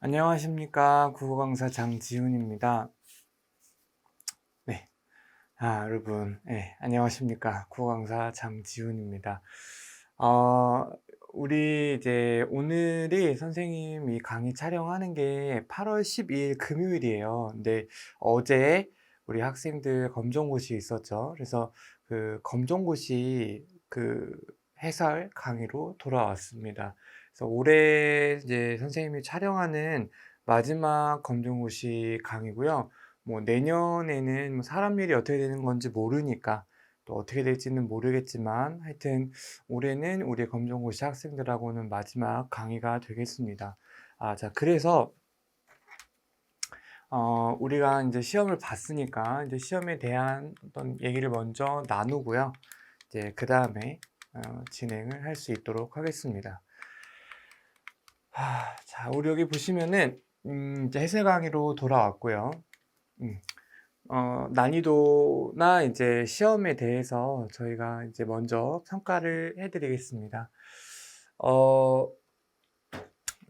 안녕하십니까. 국어 강사 장지훈입니다. 네. 여러분. 네. 안녕하십니까. 국어 강사 장지훈입니다. 어, 우리 이제 오늘이 선생님이 강의 촬영하는 게 8월 12일 금요일이에요. 근데 어제 우리 학생들 검정고시 있었죠. 그래서 그 검정고시 그 해설 강의로 돌아왔습니다. 그래서 올해 이제 선생님이 촬영하는 마지막 검정고시 강의고요. 뭐 내년에는 뭐 사람 일이 어떻게 되는 건지 모르니까 또 어떻게 될지는 모르겠지만 하여튼 올해는 우리 검정고시 학생들하고는 마지막 강의가 되겠습니다. 자, 그래서 우리가 이제 시험을 봤으니까 이제 시험에 대한 어떤 얘기를 먼저 나누고요. 이제 그 다음에 진행을 할 수 있도록 하겠습니다. 자, 우리 여기 보시면은 이제 해설 강의로 돌아왔고요. 난이도나 이제 시험에 대해서 저희가 이제 먼저 평가를 해드리겠습니다.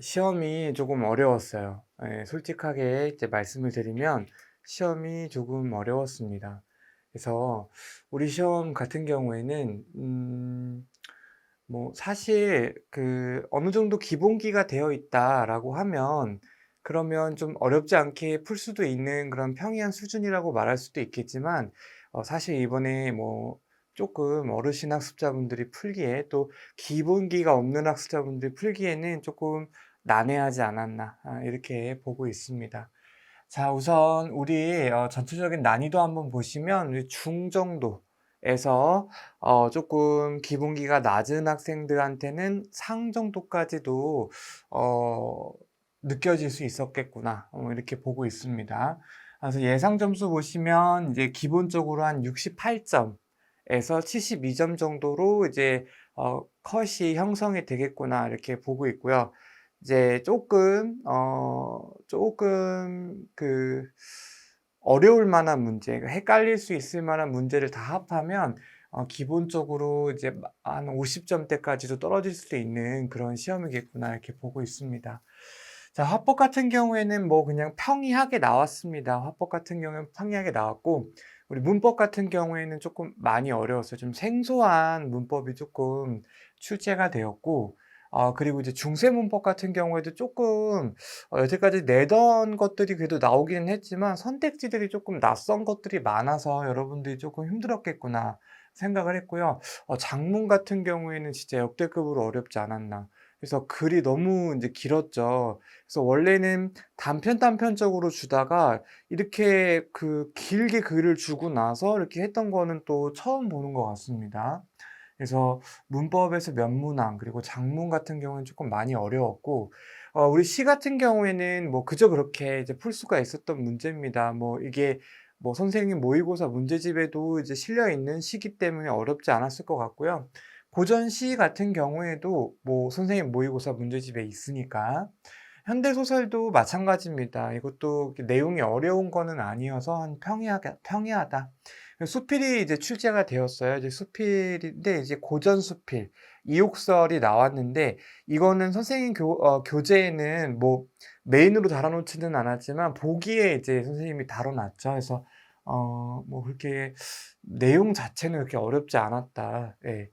시험이 조금 어려웠어요. 솔직하게 이제 말씀을 드리면 시험이 조금 어려웠습니다. 그래서 우리 시험 같은 경우에는 뭐 사실 그 어느 정도 기본기가 되어 있다라고 하면 그러면 좀 어렵지 않게 풀 수도 있는 그런 평이한 수준이라고 말할 수도 있겠지만 사실 이번에 뭐 조금 어르신 학습자분들이 풀기에 또 기본기가 없는 학습자분들이 풀기에는 조금 난해하지 않았나 이렇게 보고 있습니다. 자, 우선 우리 전체적인 난이도 한번 보시면 우리 중정도에서 조금 기본기가 낮은 학생들한테는 상 정도까지도 느껴질 수 있었겠구나 이렇게 보고 있습니다. 그래서 예상 점수 보시면 이제 기본적으로 한 68점에서 72점 정도로 이제 컷이 형성이 되겠구나 이렇게 보고 있고요. 이제 조금 어려울 만한 문제, 헷갈릴 수 있을 만한 문제를 다 합하면 기본적으로 이제 한 50점대까지도 떨어질 수도 있는 그런 시험이겠구나 이렇게 보고 있습니다. 자, 화법 같은 경우에는 뭐 그냥 평이하게 나왔습니다. 화법 같은 경우에는 평이하게 나왔고 우리 문법 같은 경우에는 조금 많이 어려웠어요. 좀 생소한 문법이 조금 출제가 되었고 그리고 이제 중세 문법 같은 경우에도 조금 여태까지 내던 것들이 그래도 나오기는 했지만 선택지들이 조금 낯선 것들이 많아서 여러분들이 조금 힘들었겠구나 생각을 했고요. 작문 같은 경우에는 진짜 역대급으로 어렵지 않았나. 그래서 글이 너무 이제 길었죠. 그래서 원래는 단편적으로 주다가 이렇게 그 길게 글을 주고 나서 이렇게 했던 거는 또 처음 보는 것 같습니다. 그래서 문법에서 면문항 그리고 작문 같은 경우는 조금 많이 어려웠고 우리 시 같은 경우에는 뭐 그저 그렇게 이제 풀 수가 있었던 문제입니다. 뭐 이게 뭐 선생님 모의고사 문제집에도 이제 실려 있는 시기 때문에 어렵지 않았을 것 같고요. 고전 시 같은 경우에도 뭐 선생님 모의고사 문제집에 있으니까 현대소설도 마찬가지입니다. 이것도 내용이 어려운 거는 아니어서 한 평이하다. 수필이 이제 출제가 되었어요. 이제 수필인데 이제 고전 수필, 이욕설이 나왔는데 이거는 선생님 교재에는 뭐 메인으로 달아놓지는 않았지만 보기에 이제 선생님이 달아놨죠. 그래서 뭐 그렇게 내용 자체는 그렇게 어렵지 않았다. 예.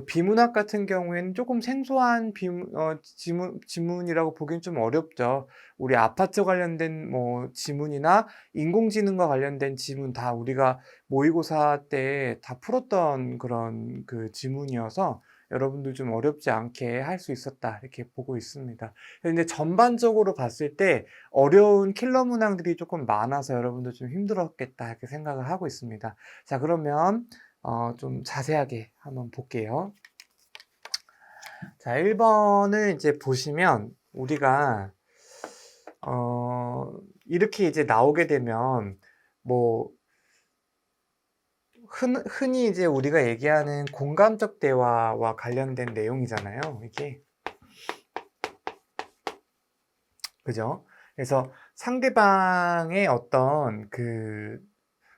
비문학 같은 경우에는 조금 생소한 지문이라고 보기엔 좀 어렵죠. 우리 아파트 관련된 뭐 지문이나 인공지능과 관련된 지문 다 우리가 모의고사 때 다 풀었던 그런 그 지문이어서 여러분들 좀 어렵지 않게 할 수 있었다 이렇게 보고 있습니다. 근데 전반적으로 봤을 때 어려운 킬러 문항들이 조금 많아서 여러분들 좀 힘들었겠다 이렇게 생각을 하고 있습니다. 자, 그러면 좀 자세하게 한번 볼게요. 자, 1번을 이제 보시면 우리가 이렇게 이제 나오게 되면 뭐 흔히 이제 우리가 얘기하는 공감적 대화와 관련된 내용이잖아요. 이게. 그죠? 그래서 상대방의 어떤 그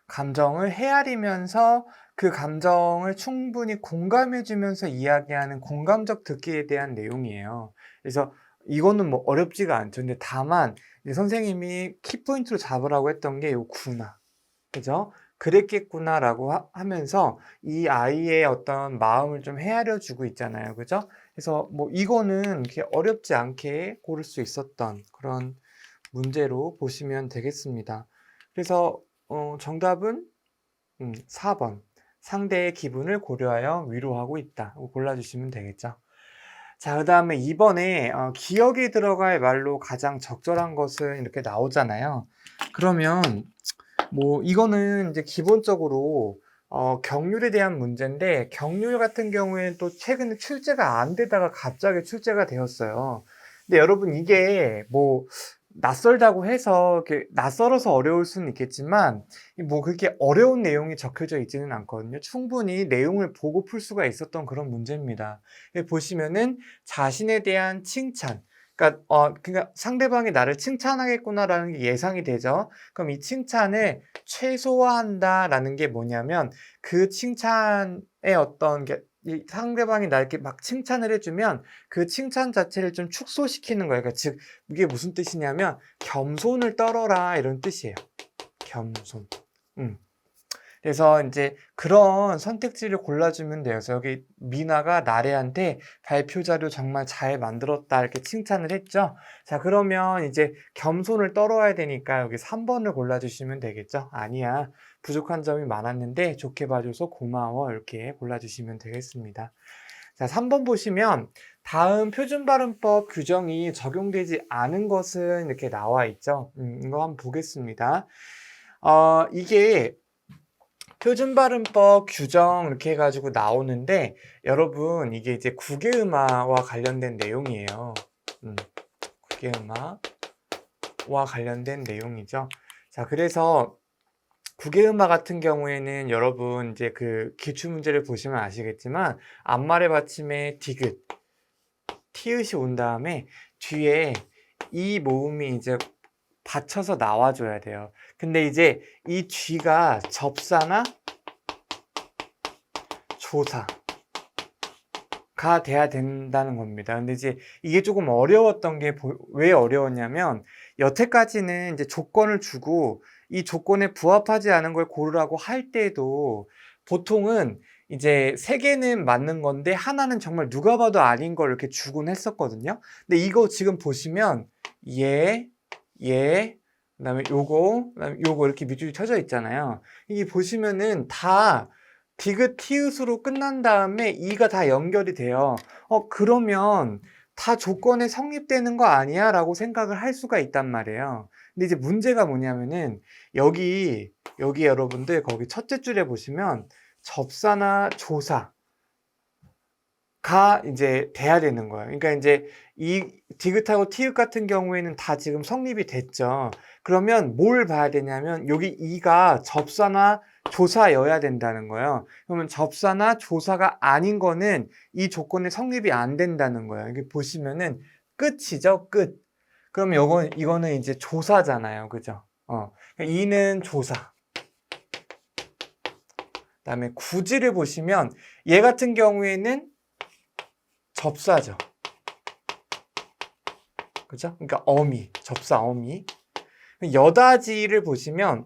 감정을 헤아리면서 그 감정을 충분히 공감해 주면서 이야기하는 공감적 듣기에 대한 내용이에요. 그래서 이거는 뭐 어렵지가 않죠. 근데 다만 이제 선생님이 키포인트로 잡으라고 했던 게 요구나. 그죠? 그랬겠구나라고 하면서 이 아이의 어떤 마음을 좀 헤아려 주고 있잖아요. 그죠? 그래서 뭐 이거는 이렇게 어렵지 않게 고를 수 있었던 그런 문제로 보시면 되겠습니다. 그래서 정답은 4번. 상대의 기분을 고려하여 위로하고 있다. 골라주시면 되겠죠. 자, 그 다음에 2번에 기억에 들어갈 말로 가장 적절한 것은 이렇게 나오잖아요. 그러면 뭐 이거는 이제 기본적으로 경률에 대한 문제인데, 경률 같은 경우에는 또 최근에 출제가 안 되다가 갑자기 출제가 되었어요. 근데 여러분 이게 뭐 낯설다고 해서 이렇게 낯설어서 어려울 수는 있겠지만 뭐 그렇게 어려운 내용이 적혀져 있지는 않거든요. 충분히 내용을 보고 풀 수가 있었던 그런 문제입니다. 보시면은 자신에 대한 칭찬, 그러니까 상대방이 나를 칭찬하겠구나라는 게 예상이 되죠. 그럼 이 칭찬을 최소화한다라는 게 뭐냐면, 그 칭찬의 어떤 게 이 상대방이 나에게 막 칭찬을 해주면 그 칭찬 자체를 좀 축소시키는 거예요. 그러니까 즉 이게 무슨 뜻이냐면 겸손을 떨어라 이런 뜻이에요. 겸손. 그래서 이제 그런 선택지를 골라주면 돼요. 그래서 여기 미나가 나래한테 발표 자료 정말 잘 만들었다 이렇게 칭찬을 했죠. 자, 그러면 이제 겸손을 떨어야 되니까 여기 3번을 골라주시면 되겠죠. 아니야, 부족한 점이 많았는데 좋게 봐줘서 고마워 이렇게 골라주시면 되겠습니다. 자, 3번 보시면 다음 표준발음법 규정이 적용되지 않은 것은 이렇게 나와 있죠. 이거 한번 보겠습니다. 이게 표준발음법 규정 이렇게 해가지고 나오는데, 여러분 이게 이제 국외음화와 관련된 내용이에요. 국외음화와 관련된 내용이죠. 자, 그래서 국외음화 같은 경우에는 여러분 이제 그 기출문제를 보시면 아시겠지만 앞말의 받침에 디귿, 티읕이 온 다음에 뒤에 이 모음이 이제 받쳐서 나와줘야 돼요. 근데 이제 이 뒤가 접사나 조사가 돼야 된다는 겁니다. 근데 이제 이게 조금 어려웠던 게 왜 어려웠냐면, 여태까지는 이제 조건을 주고 이 조건에 부합하지 않은 걸 고르라고 할 때도 보통은 이제 3개는 맞는 건데 하나는 정말 누가 봐도 아닌 걸 이렇게 주곤 했었거든요. 근데 이거 지금 보시면 그다음에 그다음에 요거 이렇게 밑줄이 쳐져 있잖아요. 이게 보시면은 다 디귿 티읕으로 끝난 다음에 이가 다 연결이 돼요. 그러면 다 조건에 성립되는 거 아니야? 라고 생각을 할 수가 있단 말이에요. 근데 이제 문제가 뭐냐면은 여기 여러분들 거기 첫째 줄에 보시면 접사나 조사가 이제 돼야 되는 거예요. 그러니까 이제 이 디귿하고 티읕 같은 경우에는 다 지금 성립이 됐죠. 그러면 뭘 봐야 되냐면 여기 이가 접사나 조사여야 된다는 거예요. 그러면 접사나 조사가 아닌 거는 이 조건에 성립이 안 된다는 거예요. 여기 보시면은 끝이죠, 끝. 그럼 이거는 이제 조사잖아요, 그죠? 이는 조사. 그다음에 구지를 보시면 얘 같은 경우에는 접사죠. 그죠? 그러니까 어미, 접사 어미. 여다지를 보시면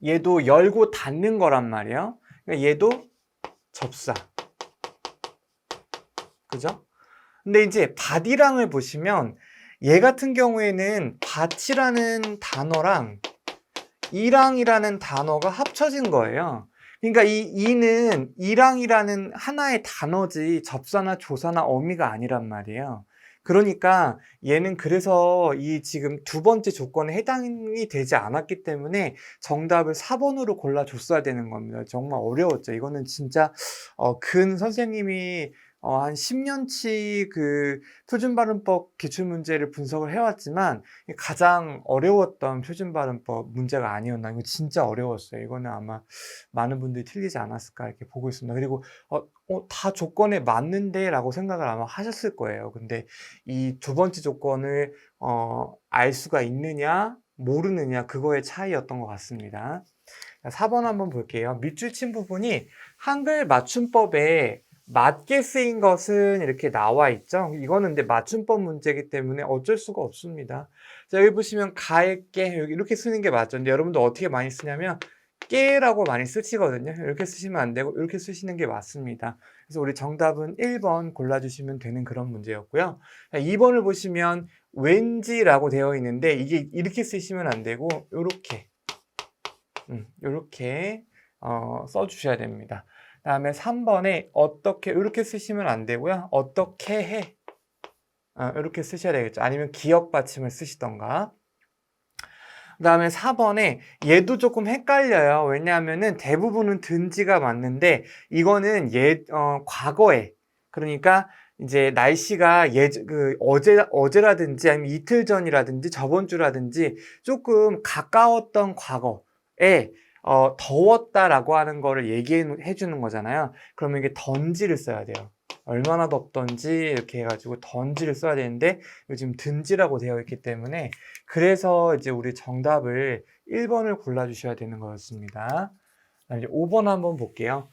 얘도 열고 닫는 거란 말이에요. 그러니까 얘도 접사. 그죠? 근데 이제 밭이랑을 보시면 얘 같은 경우에는 밭이라는 단어랑 이랑이라는 단어가 합쳐진 거예요. 그러니까 이 이는 이랑이라는 하나의 단어지 접사나 조사나 어미가 아니란 말이에요. 그러니까 얘는 그래서 이 지금 두 번째 조건에 해당이 되지 않았기 때문에 정답을 4번으로 골라줬어야 되는 겁니다. 정말 어려웠죠. 이거는 진짜 근 선생님이 한 10년치 그 표준발음법 기출문제를 분석을 해왔지만 가장 어려웠던 표준발음법 문제가 아니었나. 이거 진짜 어려웠어요. 이거는 아마 많은 분들이 틀리지 않았을까 이렇게 보고 있습니다. 그리고 다 조건에 맞는데 라고 생각을 아마 하셨을 거예요. 근데 이 두 번째 조건을 알 수가 있느냐 모르느냐, 그거의 차이였던 것 같습니다. 4번 한번 볼게요. 밑줄 친 부분이 한글 맞춤법에 맞게 쓰인 것은 이렇게 나와 있죠. 이거는 근데 맞춤법 문제이기 때문에 어쩔 수가 없습니다. 자, 여기 보시면 가에 깨 여기 이렇게 쓰는 게 맞죠. 근데 여러분들 어떻게 많이 쓰냐면 깨라고 많이 쓰시거든요. 이렇게 쓰시면 안 되고 이렇게 쓰시는 게 맞습니다. 그래서 우리 정답은 1번 골라주시면 되는 그런 문제였고요. 자, 2번을 보시면 왠지라고 되어 있는데 이게 이렇게 쓰시면 안 되고 요렇게 요렇게 써주셔야 됩니다. 다음에 3번에 어떻게 이렇게 쓰시면 안 되고요. 어떻게 해 이렇게 쓰셔야 되겠죠. 아니면 기억 받침을 쓰시던가. 그 다음에 4번에 얘도 조금 헷갈려요. 왜냐하면은 대부분은 든지가 맞는데 이거는 과거에 그러니까 이제 날씨가 어제라든지 아니면 이틀 전이라든지 저번 주라든지 조금 가까웠던 과거에 더웠다라고 하는 거를 얘기해 주는 거잖아요. 그러면 이게 던지를 써야 돼요. 얼마나 덥던지 이렇게 해가지고 던지를 써야 되는데 요즘 든지라고 되어 있기 때문에 그래서 이제 우리 정답을 1번을 골라주셔야 되는 거였습니다. 이제 5번 한번 볼게요.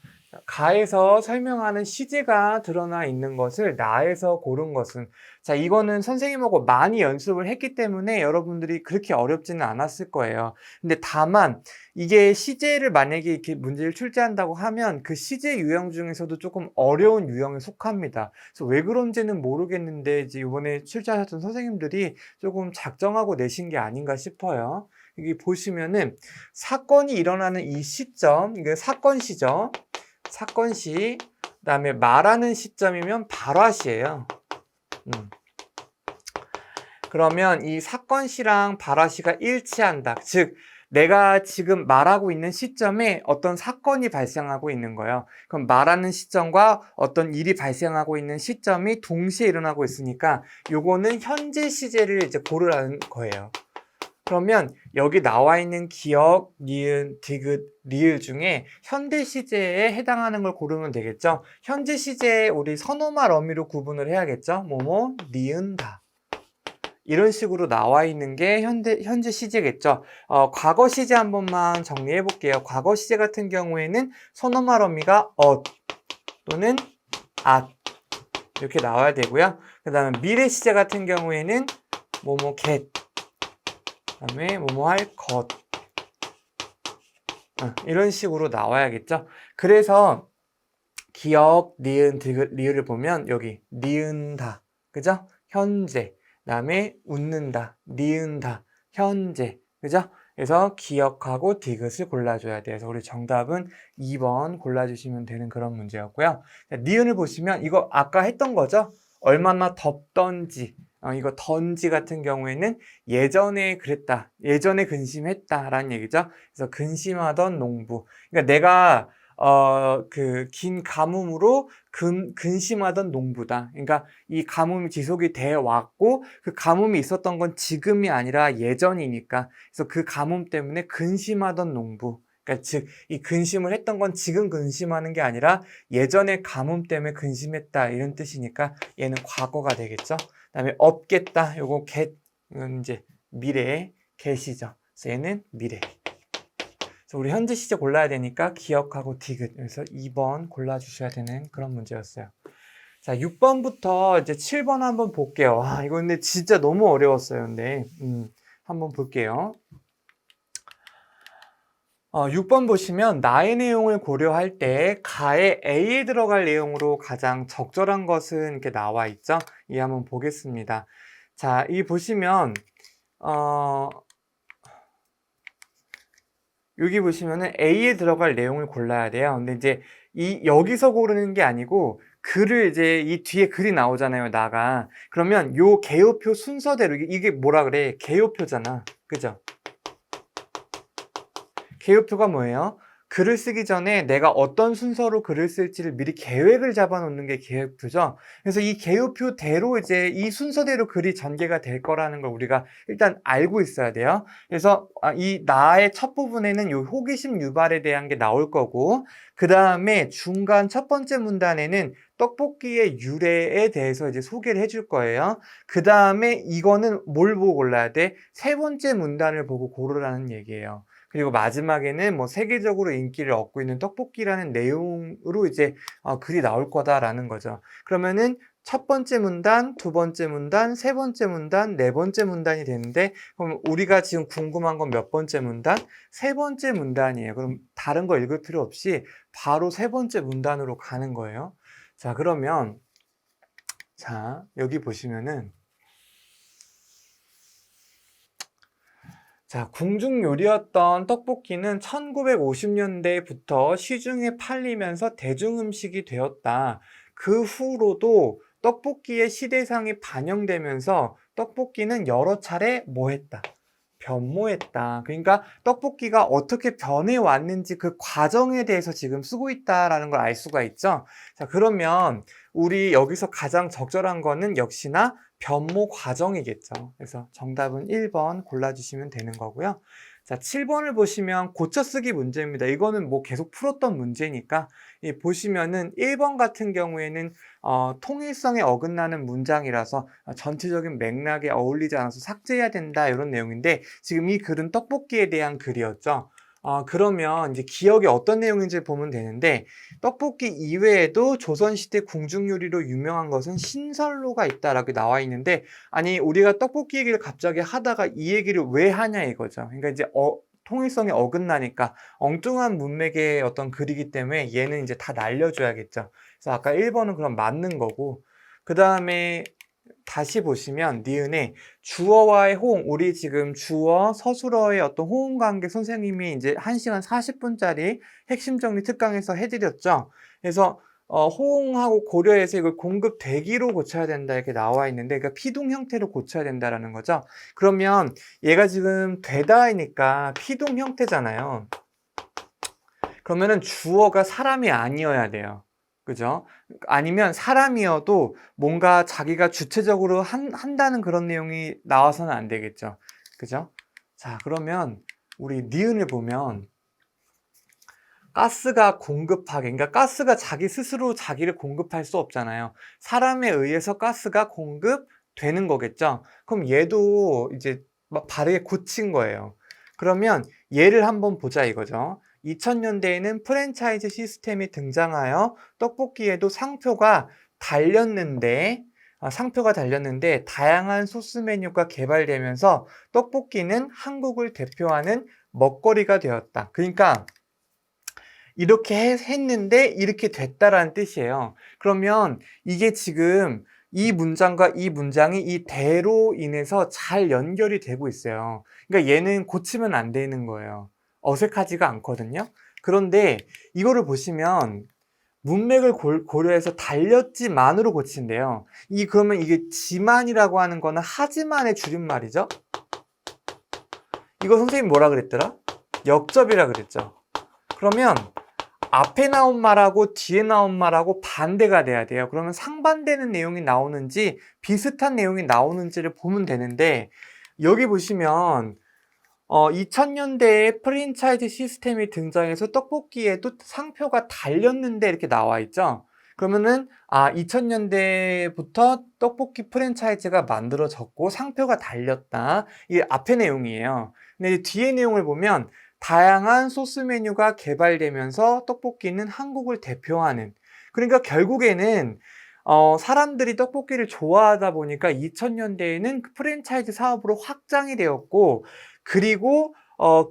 가에서 설명하는 시제가 드러나 있는 것을 나에서 고른 것은. 자, 이거는 선생님하고 많이 연습을 했기 때문에 여러분들이 그렇게 어렵지는 않았을 거예요. 근데 다만 이게 시제를 만약에 이렇게 문제를 출제한다고 하면 그 시제 유형 중에서도 조금 어려운 유형에 속합니다. 그래서 왜 그런지는 모르겠는데 이제 이번에 출제하셨던 선생님들이 조금 작정하고 내신 게 아닌가 싶어요. 여기 보시면은 사건이 일어나는 이 시점, 이게 사건 시죠. 사건 시, 그다음에 말하는 시점이면 발화시예요. 그러면 이 사건 시랑 발화 시가 일치한다. 즉 내가 지금 말하고 있는 시점에 어떤 사건이 발생하고 있는 거예요. 그럼 말하는 시점과 어떤 일이 발생하고 있는 시점이 동시에 일어나고 있으니까 요거는 현재 시제를 이제 고르라는 거예요. 그러면 여기 나와 있는 기억, 니은, 디귿, 리을 중에 현대 시제에 해당하는 걸 고르면 되겠죠. 현재 시제에 우리 선호말 어미로 구분을 해야겠죠. 뭐뭐, 니은, 다. 이런 식으로 나와 있는 게 현재 시제겠죠. 과거 시제 한 번만 정리해 볼게요. 과거 시제 같은 경우에는 선호말 어미가 또는 이렇게 나와야 되고요. 그 다음에 미래 시제 같은 경우에는 뭐뭐 get, 그다음에 뭐뭐 할 것 이런 식으로 나와야겠죠. 그래서 기억, 니은, 디귿, 리을을 보면 여기 니은다, 그죠? 현재, 그다음에 웃는다, 니은다, 현재, 그죠? 그래서 기억하고 디귿을 골라줘야 돼요. 그래서 우리 정답은 2번 골라주시면 되는 그런 문제였고요. 자, 니은을 보시면 이거 아까 했던 거죠? 얼마나 덥던지. 이거 던지 같은 경우에는 예전에 그랬다, 예전에 근심했다라는 얘기죠. 그래서 근심하던 농부. 그러니까 내가 그 긴 가뭄으로 근심하던 농부다. 그러니까 이 가뭄이 지속이 돼 왔고 그 가뭄이 있었던 건 지금이 아니라 예전이니까. 그래서 그 가뭄 때문에 근심하던 농부. 그러니까 즉 이 근심을 했던 건 지금 근심하는 게 아니라 예전에 가뭄 때문에 근심했다 이런 뜻이니까 얘는 과거가 되겠죠. 그다음에 없겠다. 요거 이건 이제 미래 get이죠. 그래서 얘는 미래. 그래서 우리 현재 시제 골라야 되니까 기억하고 디귿. 그래서 2번 골라주셔야 되는 그런 문제였어요. 자, 6번부터 이제 7번 한번 볼게요. 와, 이거 근데 진짜 너무 어려웠어요. 근데 한번 볼게요. 6번 보시면 나의 내용을 고려할 때 가에 A에 들어갈 내용으로 가장 적절한 것은 이렇게 나와 있죠. 이 한번 보겠습니다. 자, 이 보시면 여기 보시면은 A에 들어갈 내용을 골라야 돼요. 근데 이제 여기서 고르는 게 아니고 글을 이제 이 뒤에 글이 나오잖아요. 나가. 그러면 요 개요표 순서대로 이게 뭐라 그래? 개요표잖아. 그죠? 개요표가 뭐예요? 글을 쓰기 전에 내가 어떤 순서로 글을 쓸지를 미리 계획을 잡아 놓는 게 개요표죠. 그래서 이 개요표대로 이제 이 순서대로 글이 전개가 될 거라는 걸 우리가 일단 알고 있어야 돼요. 그래서 이 나의 첫 부분에는 요 호기심 유발에 대한 게 나올 거고, 그 다음에 중간 첫 번째 문단에는 떡볶이의 유래에 대해서 이제 소개를 해줄 거예요. 그 다음에 이거는 뭘 보고 골라야 돼? 세 번째 문단을 보고 고르라는 얘기예요. 그리고 마지막에는 뭐 세계적으로 인기를 얻고 있는 떡볶이라는 내용으로 이제 글이 나올 거다라는 거죠. 그러면은 첫 번째 문단, 두 번째 문단, 세 번째 문단, 네 번째 문단이 되는데, 그럼 우리가 지금 궁금한 건 몇 번째 문단? 세 번째 문단이에요. 그럼 다른 거 읽을 필요 없이 바로 세 번째 문단으로 가는 거예요. 자, 그러면 자, 여기 보시면은 자, 궁중 요리였던 떡볶이는 1950년대부터 시중에 팔리면서 대중음식이 되었다. 그 후로도 떡볶이의 시대상이 반영되면서 떡볶이는 여러 차례 뭐 했다? 변모했다. 그러니까 떡볶이가 어떻게 변해왔는지 그 과정에 대해서 지금 쓰고 있다라는 걸 알 수가 있죠. 자, 그러면 우리 여기서 가장 적절한 거는 역시나 변모 과정이겠죠. 그래서 정답은 1번 골라주시면 되는 거고요. 자, 7번을 보시면 고쳐쓰기 문제입니다. 이거는 뭐 계속 풀었던 문제니까 보시면은 1번 같은 경우에는 통일성에 어긋나는 문장이라서 전체적인 맥락에 어울리지 않아서 삭제해야 된다 이런 내용인데 지금 이 글은 떡볶이에 대한 글이었죠. 그러면 이제 기억에 어떤 내용인지 보면 되는데 떡볶이 이외에도 조선시대 궁중요리로 유명한 것은 신설로가 있다라고 나와 있는데 아니 우리가 떡볶이 얘기를 갑자기 하다가 이 얘기를 왜 하냐 이거죠. 그러니까 이제 통일성에 어긋나니까 엉뚱한 문맥의 어떤 글이기 때문에 얘는 이제 다 날려줘야겠죠. 그래서 아까 1번은 그럼 맞는 거고 그 다음에 다시 보시면 니은에 주어와의 호응, 우리 지금 주어, 서술어의 어떤 호응 관계 선생님이 이제 1시간 40분짜리 핵심 정리 특강에서 해드렸죠. 그래서 호응하고 고려해서 이걸 공급 대기로 고쳐야 된다 이렇게 나와 있는데 그러니까 피동 형태로 고쳐야 된다라는 거죠. 그러면 얘가 지금 되다이니까 피동 형태잖아요. 그러면은 주어가 사람이 아니어야 돼요. 그죠? 아니면 사람이어도 뭔가 자기가 주체적으로 한다는 그런 내용이 나와서는 안 되겠죠. 그죠? 자, 그러면 우리 니은을 보면 가스가 공급하게, 그러니까 가스가 자기 스스로 자기를 공급할 수 없잖아요. 사람에 의해서 가스가 공급되는 거겠죠. 그럼 얘도 이제 막 바르게 고친 거예요. 그러면 얘를 한번 보자 이거죠. 2000년대에는 프랜차이즈 시스템이 등장하여 떡볶이에도 상표가 달렸는데 다양한 소스 메뉴가 개발되면서 떡볶이는 한국을 대표하는 먹거리가 되었다. 그러니까 이렇게 했는데 이렇게 됐다라는 뜻이에요. 그러면 이게 지금 이 문장과 이 문장이 이 대로 인해서 잘 연결이 되고 있어요. 그러니까 얘는 고치면 안 되는 거예요. 어색하지가 않거든요. 그런데 이거를 보시면 문맥을 고려해서 달렸지만으로 고친대요. 그러면 이게 지만이라고 하는 거는 하지만의 줄임말이죠. 이거 선생님 뭐라 그랬더라? 역접이라 그랬죠. 그러면 앞에 나온 말하고 뒤에 나온 말하고 반대가 돼야 돼요. 그러면 상반되는 내용이 나오는지 비슷한 내용이 나오는지를 보면 되는데 여기 보시면 2000년대에 프랜차이즈 시스템이 등장해서 떡볶이에도 상표가 달렸는데 이렇게 나와 있죠. 그러면은 2000년대부터 떡볶이 프랜차이즈가 만들어졌고 상표가 달렸다. 이게 앞의 내용이에요. 근데 뒤에 내용을 보면 다양한 소스 메뉴가 개발되면서 떡볶이는 한국을 대표하는, 그러니까 결국에는 사람들이 떡볶이를 좋아하다 보니까 2000년대에는 프랜차이즈 사업으로 확장이 되었고 그리고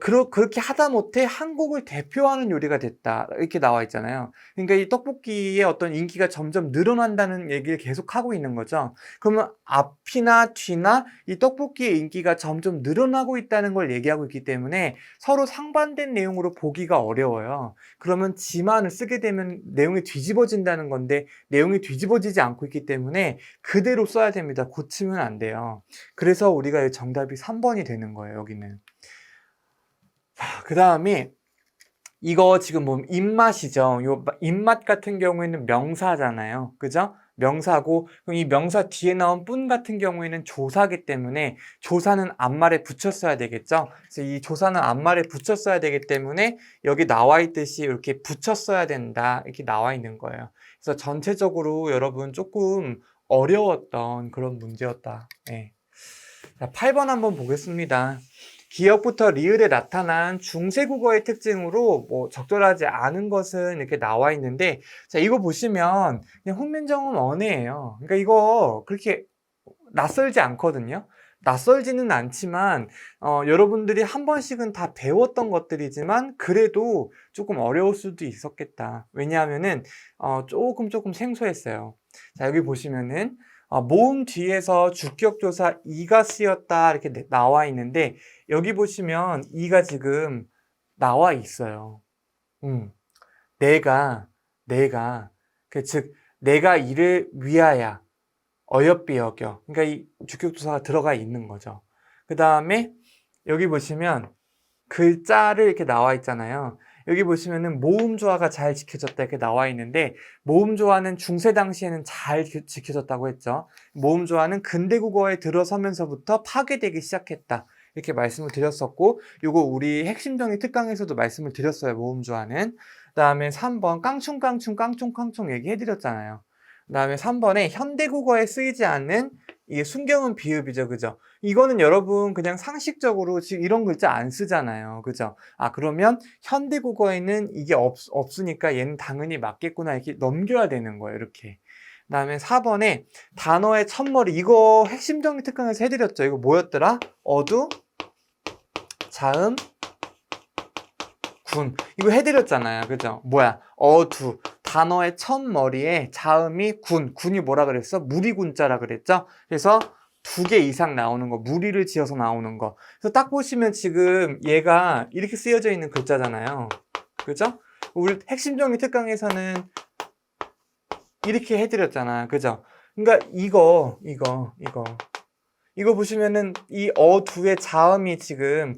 그렇게 하다못해 한국을 대표하는 요리가 됐다 이렇게 나와 있잖아요. 그러니까 이 떡볶이의 어떤 인기가 점점 늘어난다는 얘기를 계속 하고 있는 거죠. 그러면 앞이나 뒤나 이 떡볶이의 인기가 점점 늘어나고 있다는 걸 얘기하고 있기 때문에 서로 상반된 내용으로 보기가 어려워요. 그러면 지만을 쓰게 되면 내용이 뒤집어진다는 건데 내용이 뒤집어지지 않고 있기 때문에 그대로 써야 됩니다. 고치면 안 돼요. 그래서 우리가 정답이 3번이 되는 거예요, 여기는. 그 다음에 이거 지금 보면 입맛이죠. 요 입맛 같은 경우에는 명사잖아요. 그죠? 명사고 그럼 이 명사 뒤에 나온 뿐 같은 경우에는 조사기 때문에 조사는 앞말에 붙였어야 되겠죠. 그래서 이 조사는 앞말에 붙였어야 되기 때문에 여기 나와 있듯이 이렇게 붙였어야 된다 이렇게 나와 있는 거예요. 그래서 전체적으로 여러분 조금 어려웠던 그런 문제였다. 네. 자, 8번 한번 보겠습니다. 기역부터 리을에 나타난 중세국어의 특징으로 뭐 적절하지 않은 것은 이렇게 나와 있는데, 자, 이거 보시면 그냥 훈민정음 언어예요. 그러니까 이거 그렇게 낯설지 않거든요. 낯설지는 않지만 여러분들이 한 번씩은 다 배웠던 것들이지만 그래도 조금 어려울 수도 있었겠다. 왜냐하면은 조금 생소했어요. 자, 여기 보시면은 모음 뒤에서 주격조사 이가 쓰였다 이렇게 나와 있는데, 여기 보시면 이가 지금 나와 있어요. 내가 즉 내가 이를 위하여 어여삐 여겨. 그러니까 이 주격조사가 들어가 있는 거죠. 그 다음에 여기 보시면 글자를 이렇게 나와 있잖아요. 여기 보시면은 모음조화가 잘 지켜졌다 이렇게 나와 있는데, 모음조화는 중세 당시에는 잘 지켜졌다고 했죠. 모음조화는 근대국어에 들어서면서부터 파괴되기 시작했다 이렇게 말씀을 드렸었고, 요거 우리 핵심정의 특강에서도 말씀을 드렸어요. 모음조화는. 그 다음에 3번 깡충깡충 얘기해드렸잖아요. 그 다음에 3번에 현대국어에 쓰이지 않는 이게 순경은 비읍이죠. 그죠? 이거는 여러분 그냥 상식적으로 지금 이런 글자 안 쓰잖아요. 그죠? 그러면 현대국어에는 이게 없으니까 얘는 당연히 맞겠구나 이렇게 넘겨야 되는 거예요. 이렇게. 그 다음에 4번에 단어의 첫머리, 이거 핵심 정리 특강에서 해드렸죠. 이거 뭐였더라? 어두, 자음, 군. 이거 해드렸잖아요. 그죠? 뭐야? 어두. 단어의 첫 머리에 자음이 군이 뭐라 그랬어? 무리군자라 그랬죠? 그래서 2개 이상 나오는 거, 무리를 지어서 나오는 거. 그래서 딱 보시면 지금 얘가 이렇게 쓰여져 있는 글자잖아요. 그죠? 우리 핵심 정리 특강에서는 이렇게 해드렸잖아. 그죠? 그러니까 이거 보시면은 이 어두의 자음이 지금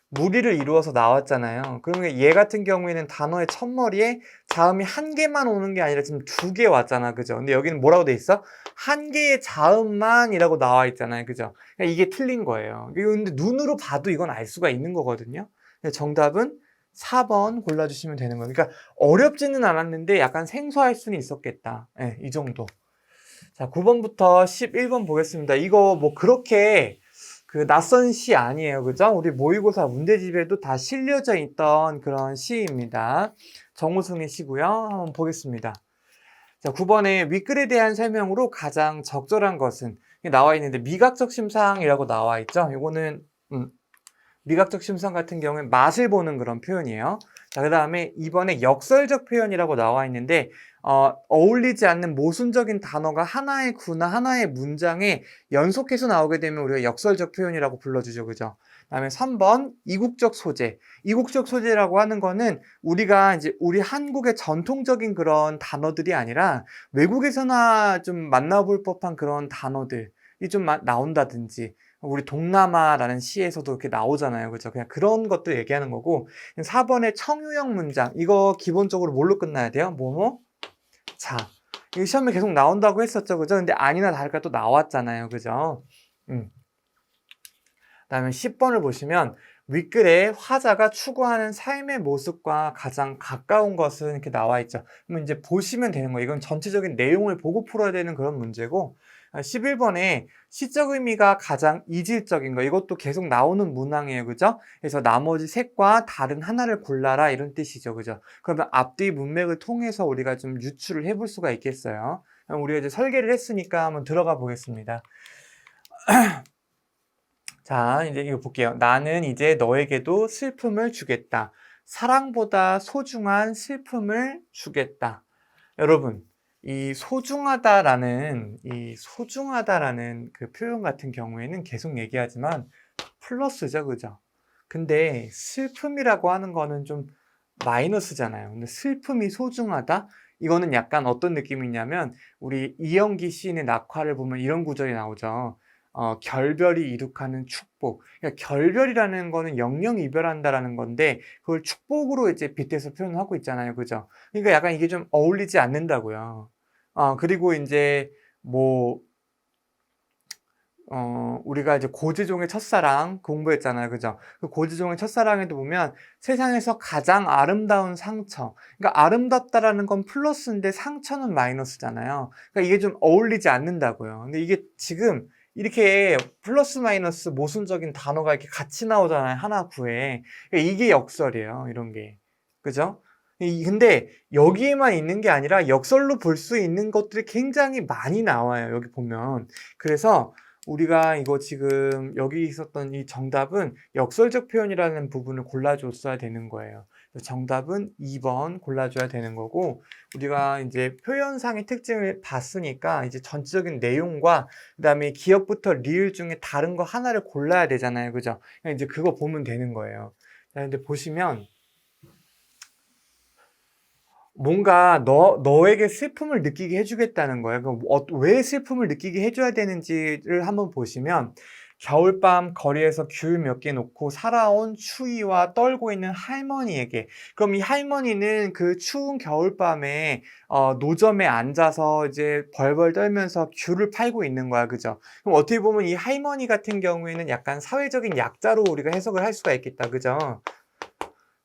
무리를 이루어서 나왔잖아요. 그러면 얘 같은 경우에는 단어의 첫머리에 자음이 1개만 오는 게 아니라 지금 2개 왔잖아. 그죠? 근데 여기는 뭐라고 돼 있어? 1개의 자음만이라고 나와 있잖아요. 그죠? 그러니까 이게 틀린 거예요. 근데 눈으로 봐도 이건 알 수가 있는 거거든요. 정답은 4번 골라주시면 되는 거예요. 그러니까 어렵지는 않았는데 약간 생소할 수는 있었겠다. 네, 이 정도. 자, 9번부터 11번 보겠습니다. 이거 뭐 그렇게 낯선 시 아니에요. 그죠? 우리 모의고사 문제집에도 다 실려져 있던 그런 시입니다. 정우승의 시고요. 한번 보겠습니다. 자, 9번에 윗글에 대한 설명으로 가장 적절한 것은 나와 있는데, 미각적 심상이라고 나와 있죠. 이거는 미각적 심상 같은 경우는 맛을 보는 그런 표현이에요. 자, 그 다음에 이번에 역설적 표현이라고 나와 있는데, 어울리지 않는 모순적인 단어가 하나의 구나 하나의 문장에 연속해서 나오게 되면 우리가 역설적 표현이라고 불러주죠. 그죠? 그 다음에 3번 이국적 소재. 이국적 소재라고 하는 거는 우리가 이제 우리 한국의 전통적인 그런 단어들이 아니라 외국에서나 좀 만나볼 법한 그런 단어들이 좀 나온다든지, 우리 동남아라는 시에서도 이렇게 나오잖아요. 그죠? 그냥 그런 것들 얘기하는 거고, 4번의 청유형 문장. 이거 기본적으로 뭘로 끝나야 돼요? 뭐뭐? 자. 이거 시험에 계속 나온다고 했었죠. 그죠? 근데 아니나 다를까 또 나왔잖아요. 그죠? 그다음에 10번을 보시면 윗글에 화자가 추구하는 삶의 모습과 가장 가까운 것은 이렇게 나와 있죠. 그럼 이제 보시면 되는 거예요. 이건 전체적인 내용을 보고 풀어야 되는 그런 문제고, 11번에 시적 의미가 가장 이질적인 거, 이것도 계속 나오는 문항이에요. 그죠? 그래서 나머지 색과 다른 하나를 골라라 이런 뜻이죠. 그죠? 그러면 앞뒤 문맥을 통해서 우리가 좀 유추를 해볼 수가 있겠어요. 그럼 우리가 이제 설계를 했으니까 한번 들어가 보겠습니다. 자, 이제 이거 볼게요. 나는 이제 너에게도 슬픔을 주겠다. 사랑보다 소중한 슬픔을 주겠다. 여러분, 이 소중하다라는 그 표현 같은 경우에는 계속 얘기하지만 플러스죠, 그죠? 근데 슬픔이라고 하는 거는 좀 마이너스잖아요. 근데 슬픔이 소중하다? 이거는 약간 어떤 느낌이냐면, 우리 이영기 시인의 낙화를 보면 이런 구절이 나오죠. 결별이 이룩하는 축복. 그러니까 결별이라는 거는 영영 이별한다라는 건데, 그걸 축복으로 이제 빗대서 표현하고 있잖아요. 그죠? 그러니까 약간 이게 좀 어울리지 않는다고요. 그리고 이제 뭐 우리가 이제 고지종의 첫사랑 공부했잖아요. 그죠? 그 고지종의 첫사랑에도 보면 세상에서 가장 아름다운 상처. 그러니까 아름답다라는 건 플러스인데 상처는 마이너스잖아요. 그러니까 이게 좀 어울리지 않는다고요. 근데 이게 지금 이렇게 플러스 마이너스 모순적인 단어가 이렇게 같이 나오잖아요. 하나 구에. 그러니까 이게 역설이에요. 이런 게. 그죠? 근데 여기에만 있는 게 아니라 역설로 볼 수 있는 것들이 굉장히 많이 나와요. 여기 보면. 그래서 우리가 이거 지금 여기 있었던 이 정답은 역설적 표현이라는 부분을 골라줬어야 되는 거예요. 정답은 2번 골라줘야 되는 거고, 우리가 이제 표현상의 특징을 봤으니까 이제 전체적인 내용과 그다음에 기억부터 리을 중에 다른 거 하나를 골라야 되잖아요. 그죠? 이제 그거 보면 되는 거예요. 자, 근데 보시면 뭔가 너에게 슬픔을 느끼게 해주겠다는 거예요. 그럼 왜 슬픔을 느끼게 해줘야 되는지를 한번 보시면, 겨울밤 거리에서 귤 몇 개 놓고 살아온 추위와 떨고 있는 할머니에게. 그럼 이 할머니는 그 추운 겨울밤에 노점에 앉아서 이제 벌벌 떨면서 귤을 팔고 있는 거야. 그죠? 그럼 어떻게 보면 이 할머니 같은 경우에는 약간 사회적인 약자로 우리가 해석을 할 수가 있겠다. 그죠?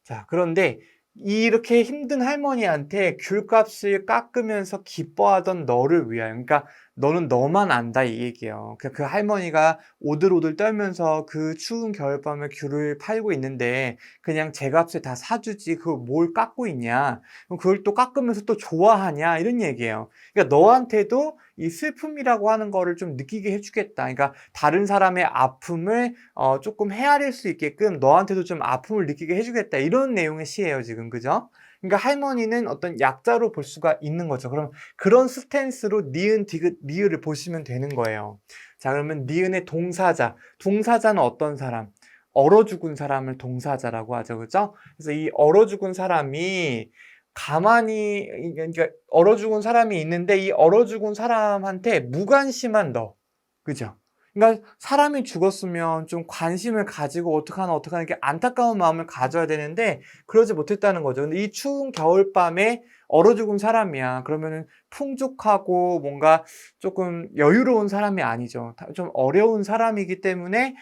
자, 그런데 이렇게 힘든 할머니한테 귤값을 깎으면서 기뻐하던 너를 위하여, 그러니까 너는 너만 안다 이 얘기예요. 그 할머니가 오들오들 떨면서 그 추운 겨울밤에 귤을 팔고 있는데 그냥 제 값에 다 사주지 그걸 뭘 깎고 있냐, 그럼 그걸 또 깎으면서 또 좋아하냐, 이런 얘기예요. 그러니까 너한테도 이 슬픔이라고 하는 거를 좀 느끼게 해주겠다. 그러니까 다른 사람의 아픔을 조금 헤아릴 수 있게끔 너한테도 좀 아픔을 느끼게 해주겠다. 이런 내용의 시예요, 지금. 그죠? 그러니까 할머니는 어떤 약자로 볼 수가 있는 거죠. 그럼 그런 스탠스로 니은, 디귿, 리을을 보시면 되는 거예요. 자, 그러면 니은의 동사자. 동사자는 어떤 사람? 얼어 죽은 사람을 동사자라고 하죠. 그죠? 그래서 이 얼어 죽은 사람이 가만히, 그러니까 얼어 죽은 사람이 있는데 이 얼어 죽은 사람한테 무관심한 너. 그죠? 그러니까 사람이 죽었으면 좀 관심을 가지고 어떡하나 이렇게 안타까운 마음을 가져야 되는데 그러지 못했다는 거죠. 근데 이 추운 겨울밤에 얼어 죽은 사람이야. 그러면은 풍족하고 뭔가 조금 여유로운 사람이 아니죠. 좀 어려운 사람이기 때문에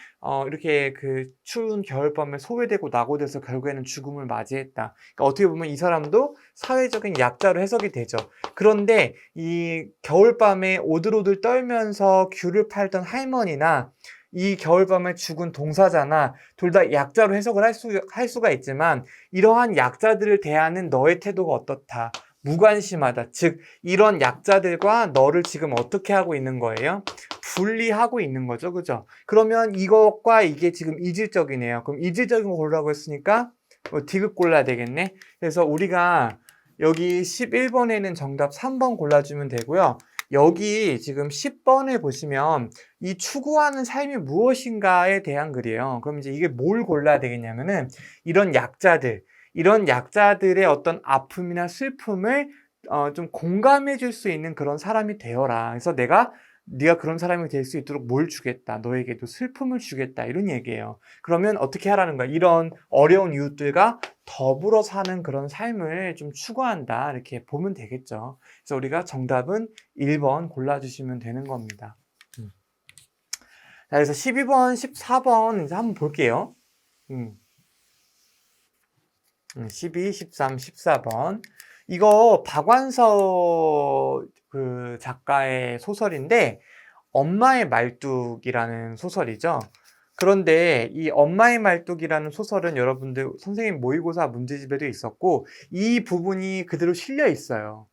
이렇게 그 추운 겨울밤에 소외되고 낙오돼서 결국에는 죽음을 맞이했다. 그러니까 어떻게 보면 이 사람도 사회적인 약자로 해석이 되죠. 그런데 이 겨울밤에 오들오들 떨면서 귤을 팔던 할머니나 이 겨울밤에 죽은 동사자나 둘 다 약자로 해석을 할 수가 있지만, 이러한 약자들을 대하는 너의 태도가 어떻다? 무관심하다. 즉 이런 약자들과 너를 지금 어떻게 하고 있는 거예요? 분리하고 있는 거죠. 그죠? 그러면 이것과 이게 지금 이질적이네요. 그럼 이질적인 거 고르라고 했으니까 디귿 골라야 되겠네. 그래서 우리가 여기 11번에는 정답 3번 골라주면 되고요. 여기 지금 10번에 보시면 이 추구하는 삶이 무엇인가에 대한 글이에요. 그럼 이제 이게 뭘 골라야 되겠냐면은 이런 약자들의 어떤 아픔이나 슬픔을 좀 공감해 줄 수 있는 그런 사람이 되어라. 그래서 네가 그런 사람이 될 수 있도록 뭘 주겠다. 너에게도 슬픔을 주겠다. 이런 얘기예요. 그러면 어떻게 하라는 거야? 이런 어려운 이웃들과 더불어 사는 그런 삶을 좀 추구한다. 이렇게 보면 되겠죠. 그래서 우리가 정답은 1번 골라주시면 되는 겁니다. 자, 그래서 12번, 14번 이제 한번 볼게요. 12, 13, 14번. 이거 박완서 그 작가의 소설인데 엄마의 말뚝이라는 소설이죠. 그런데 이 엄마의 말뚝이라는 소설은 여러분들 선생님 모의고사 문제집에도 있었고 이 부분이 그대로 실려 있어요.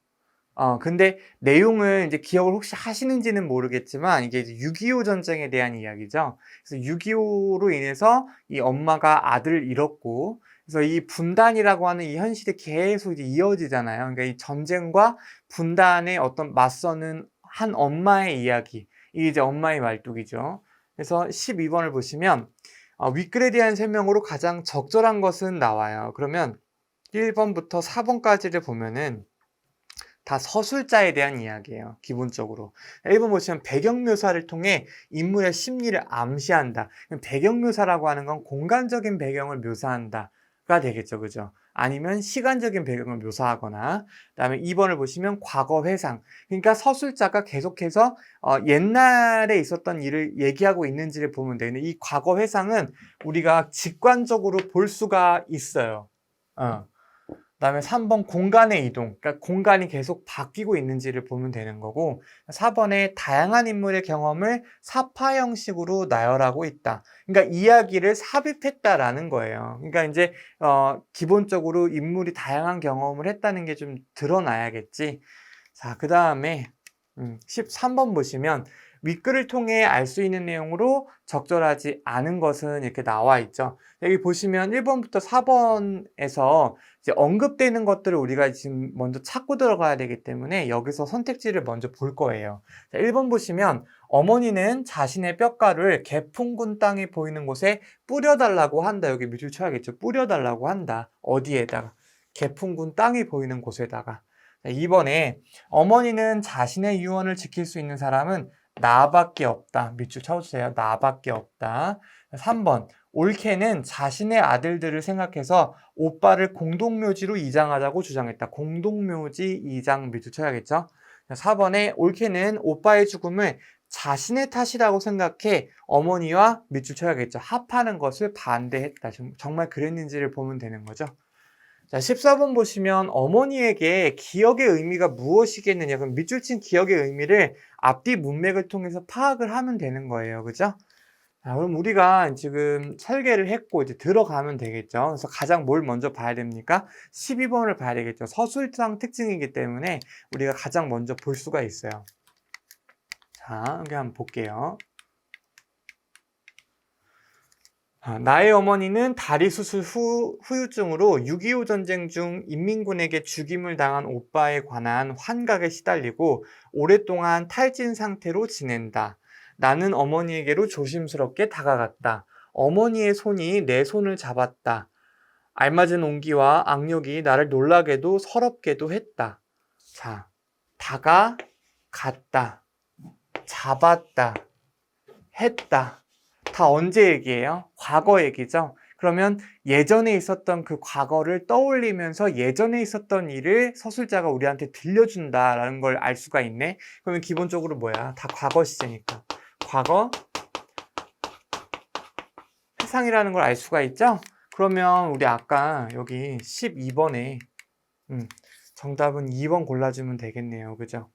근데 내용을 이제 기억을 혹시 하시는지는 모르겠지만 이게 6.25 전쟁에 대한 이야기죠. 그래서 6.25로 인해서 이 엄마가 아들을 잃었고, 그래서 이 분단이라고 하는 이 현실이 계속 이제 이어지잖아요. 그러니까 이 전쟁과 분단의 어떤 맞서는 한 엄마의 이야기. 이게 이제 엄마의 말뚝이죠. 그래서 12번을 보시면 윗글에 대한 설명으로 가장 적절한 것은 나와요. 그러면 1번부터 4번까지를 보면은 다 서술자에 대한 이야기예요. 기본적으로. 1번 보시면 배경묘사를 통해 인물의 심리를 암시한다. 배경묘사라고 하는 건 공간적인 배경을 묘사한다가 되겠죠. 그죠? 아니면 시간적인 배경을 묘사하거나, 그다음에 2번을 보시면 과거 회상. 그러니까 서술자가 계속해서 옛날에 있었던 일을 얘기하고 있는지를 보면 되는데, 이 과거 회상은 우리가 직관적으로 볼 수가 있어요. 그다음에 3번 공간의 이동. 그러니까 공간이 계속 바뀌고 있는지를 보면 되는 거고 4번에 다양한 인물의 경험을 사파 형식으로 나열하고 있다. 그러니까 이야기를 삽입했다라는 거예요. 그러니까 이제 기본적으로 인물이 다양한 경험을 했다는 게 좀 드러나야겠지. 자, 그다음에 13번 보시면 윗글을 통해 알 수 있는 내용으로 적절하지 않은 것은 이렇게 나와 있죠. 여기 보시면 1번부터 4번에서 이제 언급되는 것들을 우리가 지금 먼저 찾고 들어가야 되기 때문에 여기서 선택지를 먼저 볼 거예요. 자, 1번 보시면 어머니는 자신의 뼈가루를 개풍군 땅이 보이는 곳에 뿌려달라고 한다. 여기 밑줄 쳐야겠죠. 뿌려달라고 한다. 어디에다가? 개풍군 땅이 보이는 곳에다가. 자, 2번에 어머니는 자신의 유언을 지킬 수 있는 사람은 나밖에 없다. 밑줄 쳐주세요. 나밖에 없다. 3번 올케는 자신의 아들들을 생각해서 오빠를 공동묘지로 이장하자고 주장했다. 공동묘지 이장 밑줄 쳐야겠죠. 4번에 올케는 오빠의 죽음을 자신의 탓이라고 생각해 어머니와 밑줄 쳐야겠죠. 합하는 것을 반대했다. 정말 그랬는지를 보면 되는 거죠. 자, 14번 보시면 어머니에게 기억의 의미가 무엇이겠느냐. 그럼 밑줄 친 기억의 의미를 앞뒤 문맥을 통해서 파악을 하면 되는 거예요. 그죠? 자, 그럼 우리가 지금 설계를 했고 이제 들어가면 되겠죠. 그래서 가장 뭘 먼저 봐야 됩니까? 12번을 봐야 되겠죠. 서술상 특징이기 때문에 우리가 가장 먼저 볼 수가 있어요. 자, 여기 한번 볼게요. 나의 어머니는 다리 수술 후 후유증으로 6.25 전쟁 중 인민군에게 죽임을 당한 오빠에 관한 환각에 시달리고 오랫동안 탈진 상태로 지낸다. 나는 어머니에게로 조심스럽게 다가갔다. 어머니의 손이 내 손을 잡았다. 알맞은 온기와 악력이 나를 놀라게도 서럽게도 했다. 자, 다가갔다. 잡았다. 했다. 다 언제 얘기예요? 과거 얘기죠. 그러면 예전에 있었던 그 과거를 떠올리면서 예전에 있었던 일을 서술자가 우리한테 들려준다라는 걸 알 수가 있네. 그러면 기본적으로 뭐야? 다 과거 시제니까. 과거 회상이라는 걸 알 수가 있죠? 그러면 우리 아까 여기 12번에 정답은 2번 골라주면 되겠네요. 그죠?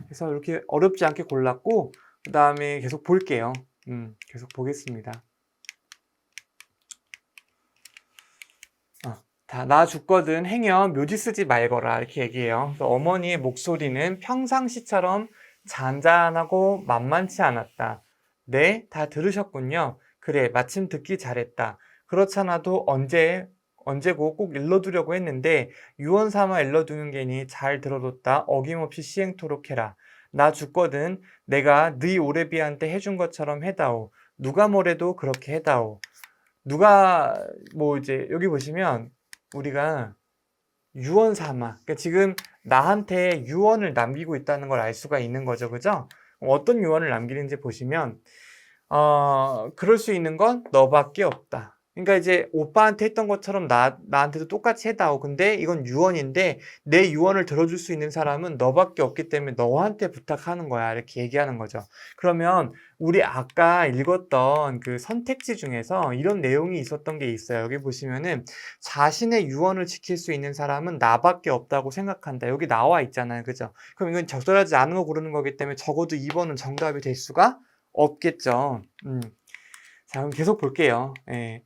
그래서 이렇게 어렵지 않게 골랐고 그 다음에 계속 볼게요. 계속 보겠습니다. 나 죽거든 행여 묘지 쓰지 말거라 이렇게 얘기해요. 어머니의 목소리는 평상시처럼 잔잔하고 만만치 않았다. 네, 다 들으셨군요. 그래, 마침 듣기 잘했다. 그렇잖아도 언제고 꼭 일러두려고 했는데 유언 삼아 일러두는 게니 잘 들어뒀다. 어김없이 시행토록 해라. 나 죽거든 내가 네 오래비한테 해준 것처럼 해다오. 누가 뭐래도 그렇게 해다오. 누가 뭐 이제 여기 보시면 우리가 유언 삼아 그러니까 지금 나한테 유언을 남기고 있다는 걸 알 수가 있는 거죠. 그죠? 어떤 유언을 남기는지 보시면 그럴 수 있는 건 너밖에 없다. 그러니까 이제 오빠한테 했던 것처럼 나한테도 똑같이 해다오. 근데 이건 유언인데 내 유언을 들어줄 수 있는 사람은 너밖에 없기 때문에 너한테 부탁하는 거야. 이렇게 얘기하는 거죠. 그러면 우리 아까 읽었던 그 선택지 중에서 이런 내용이 있었던 게 있어요. 여기 보시면은 자신의 유언을 지킬 수 있는 사람은 나밖에 없다고 생각한다. 여기 나와 있잖아요. 그죠? 그럼 이건 적절하지 않은 거 고르는 거기 때문에 적어도 2번은 정답이 될 수가 없겠죠. 자, 그럼 계속 볼게요. 예.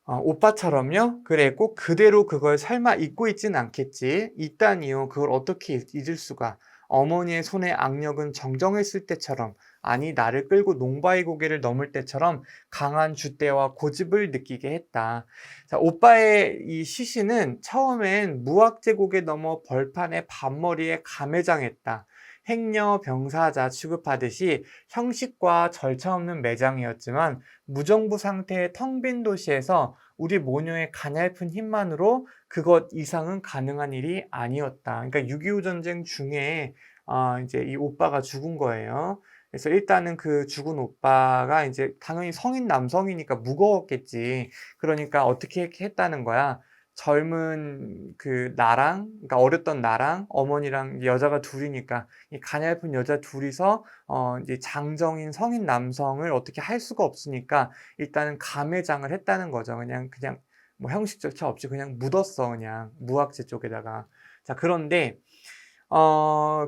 오빠처럼요? 그래, 꼭 그대로 그걸 설마 잊고 있진 않겠지. 있다니요. 그걸 어떻게 잊을 수가. 어머니의 손의 악력은 정정했을 때처럼, 아니, 나를 끌고 농바위 고개를 넘을 때처럼 강한 줏대와 고집을 느끼게 했다. 자, 오빠의 이 시신은 처음엔 무학제국에 넘어 벌판에 밥머리에 감회장했다. 행여 병사자 취급하듯이 형식과 절차 없는 매장이었지만 무정부 상태의 텅 빈 도시에서 우리 모녀의 가냘픈 힘만으로 그것 이상은 가능한 일이 아니었다. 그러니까 6.25 전쟁 중에 이제 이 오빠가 죽은 거예요. 그래서 일단은 그 죽은 오빠가 이제 당연히 성인 남성이니까 무거웠겠지. 그러니까 어떻게 했다는 거야? 젊은 나랑, 그러니까 어렸던 나랑 어머니랑 여자가 둘이니까 이 가냘픈 여자 둘이서 이제 장정인 성인 남성을 어떻게 할 수가 없으니까 일단은 감회장을 했다는 거죠. 그냥 뭐 형식조차 없이 그냥 묻었어. 그냥 무학재 쪽에다가. 자, 그런데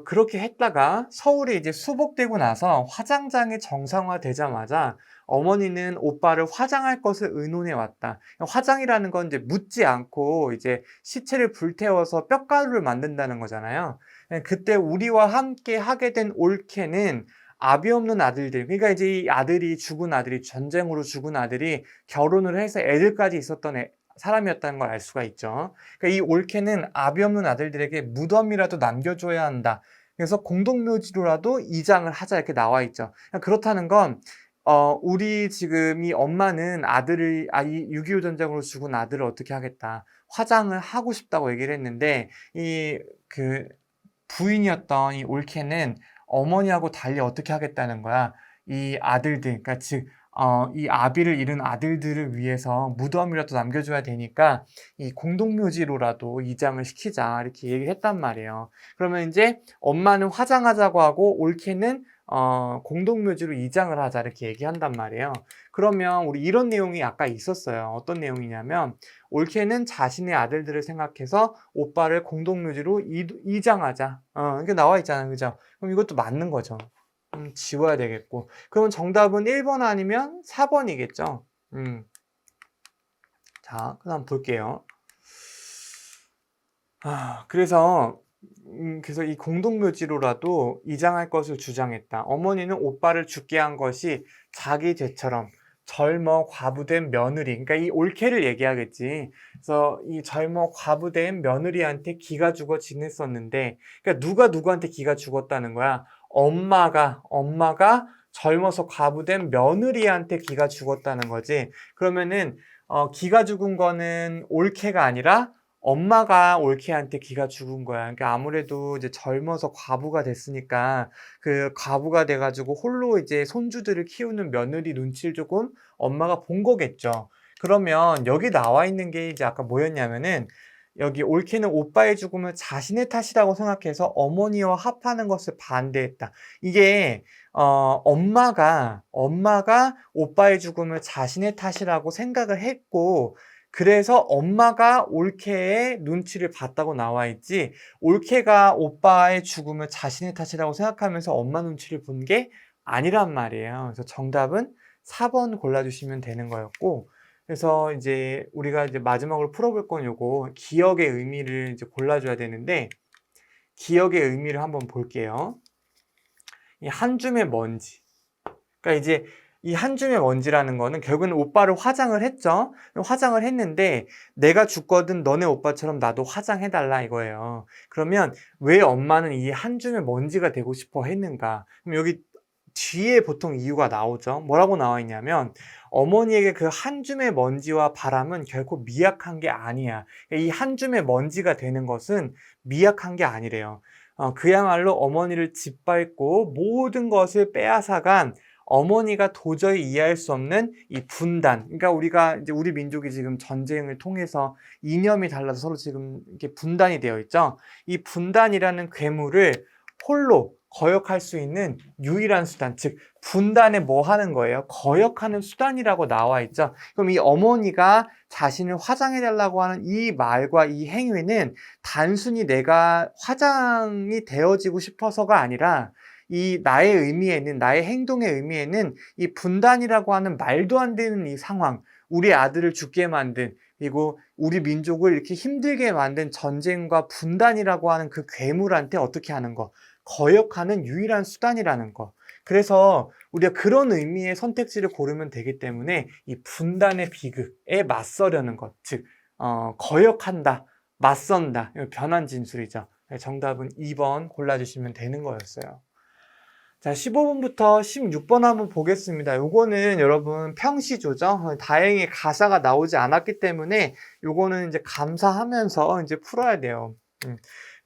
그렇게 했다가 서울에 이제 수복되고 나서 화장장이 정상화되자마자 어머니는 오빠를 화장할 것을 의논해 왔다. 화장이라는 건 이제 묻지 않고 이제 시체를 불태워서 뼈가루를 만든다는 거잖아요. 그때 우리와 함께 하게 된 올케는 아비 없는 아들들, 그러니까 이제 이 아들이 죽은 아들이 전쟁으로 죽은 아들이 결혼을 해서 애들까지 있었던 사람이었다는 걸 알 수가 있죠. 그러니까 이 올케는 아비 없는 아들들에게 무덤이라도 남겨줘야 한다. 그래서 공동묘지로라도 이장을 하자 이렇게 나와 있죠. 그러니까 그렇다는 건 우리 지금 이 엄마는 이 6.25 전쟁으로 죽은 아들을 어떻게 하겠다. 화장을 하고 싶다고 얘기를 했는데 부인이었던 이 올케는 어머니하고 달리 어떻게 하겠다는 거야. 이 아들들, 그러니까 이 아비를 잃은 아들들을 위해서 무덤이라도 남겨줘야 되니까 이 공동묘지로라도 이장을 시키자 이렇게 얘기를 했단 말이에요. 그러면 이제 엄마는 화장하자고 하고 올케는 공동묘지로 이장을 하자 이렇게 얘기한단 말이에요. 그러면 우리 이런 내용이 아까 있었어요. 어떤 내용이냐면 올케는 자신의 아들들을 생각해서 오빠를 공동묘지로 이장하자. 이게 나와 있잖아요. 그죠? 그럼 이것도 맞는 거죠. 지워야 되겠고. 그러면 정답은 1번 아니면 4번이겠죠. 자, 그다음 볼게요. 그래서 이 공동묘지로라도 이장할 것을 주장했다. 어머니는 오빠를 죽게 한 것이 자기 죄처럼 젊어 과부된 며느리, 그러니까 이 올케를 얘기하겠지. 그래서 이 젊어 과부된 며느리한테 기가 죽어 지냈었는데, 그러니까 누가 누구한테 기가 죽었다는 거야? 엄마가 젊어서 과부된 며느리한테 기가 죽었다는 거지. 그러면은 기가 죽은 거는 올케가 아니라 엄마가 올케한테 기가 죽은 거야. 그러니까 아무래도 이제 젊어서 과부가 됐으니까 그 과부가 돼가지고 홀로 이제 손주들을 키우는 며느리 눈치를 조금 엄마가 본 거겠죠. 그러면 여기 나와 있는 게 이제 아까 뭐였냐면은 여기 올케는 오빠의 죽음을 자신의 탓이라고 생각해서 어머니와 합하는 것을 반대했다. 이게 엄마가 오빠의 죽음을 자신의 탓이라고 생각을 했고 그래서 엄마가 올케의 눈치를 봤다고 나와 있지 올케가 오빠의 죽음을 자신의 탓이라고 생각하면서 엄마 눈치를 본 게 아니란 말이에요. 그래서 정답은 4번 골라주시면 되는 거였고 그래서 이제 우리가 이제 마지막으로 풀어볼 건 요거 기억의 의미를 이제 골라줘야 되는데 기억의 의미를 한번 볼게요. 이 한 줌의 먼지. 그러니까 이제 이 한 줌의 먼지라는 거는 결국은 오빠를 화장을 했죠. 화장을 했는데 내가 죽거든 너네 오빠처럼 나도 화장해달라 이거예요. 그러면 왜 엄마는 이 한 줌의 먼지가 되고 싶어 했는가? 그럼 여기 뒤에 보통 이유가 나오죠. 뭐라고 나와 있냐면 어머니에게 그 한 줌의 먼지와 바람은 결코 미약한 게 아니야. 이 한 줌의 먼지가 되는 것은 미약한 게 아니래요. 그야말로 어머니를 짓밟고 모든 것을 빼앗아간 어머니가 도저히 이해할 수 없는 이 분단. 그러니까 우리 민족이 지금 전쟁을 통해서 이념이 달라서 서로 지금 이렇게 분단이 되어 있죠. 이 분단이라는 괴물을 홀로 거역할 수 있는 유일한 수단, 즉 분단에 뭐 하는 거예요? 거역하는 수단이라고 나와 있죠. 그럼 이 어머니가 자신을 화장해달라고 하는 이 말과 이 행위는 단순히 내가 화장이 되어지고 싶어서가 아니라 이 나의 행동의 의미에는 이 분단이라고 하는 말도 안 되는 이 상황, 우리 아들을 죽게 만든 그리고 우리 민족을 이렇게 힘들게 만든 전쟁과 분단이라고 하는 그 괴물한테 어떻게 하는 거? 거역하는 유일한 수단이라는 거. 그래서 우리가 그런 의미의 선택지를 고르면 되기 때문에 이 분단의 비극에 맞서려는 것, 즉 거역한다, 맞선다, 변환 진술이죠. 정답은 2번 골라주시면 되는 거였어요. 자, 15번부터 16번 한번 보겠습니다. 요거는 여러분 평시조죠. 다행히 가사가 나오지 않았기 때문에 요거는 이제 감사하면서 이제 풀어야 돼요.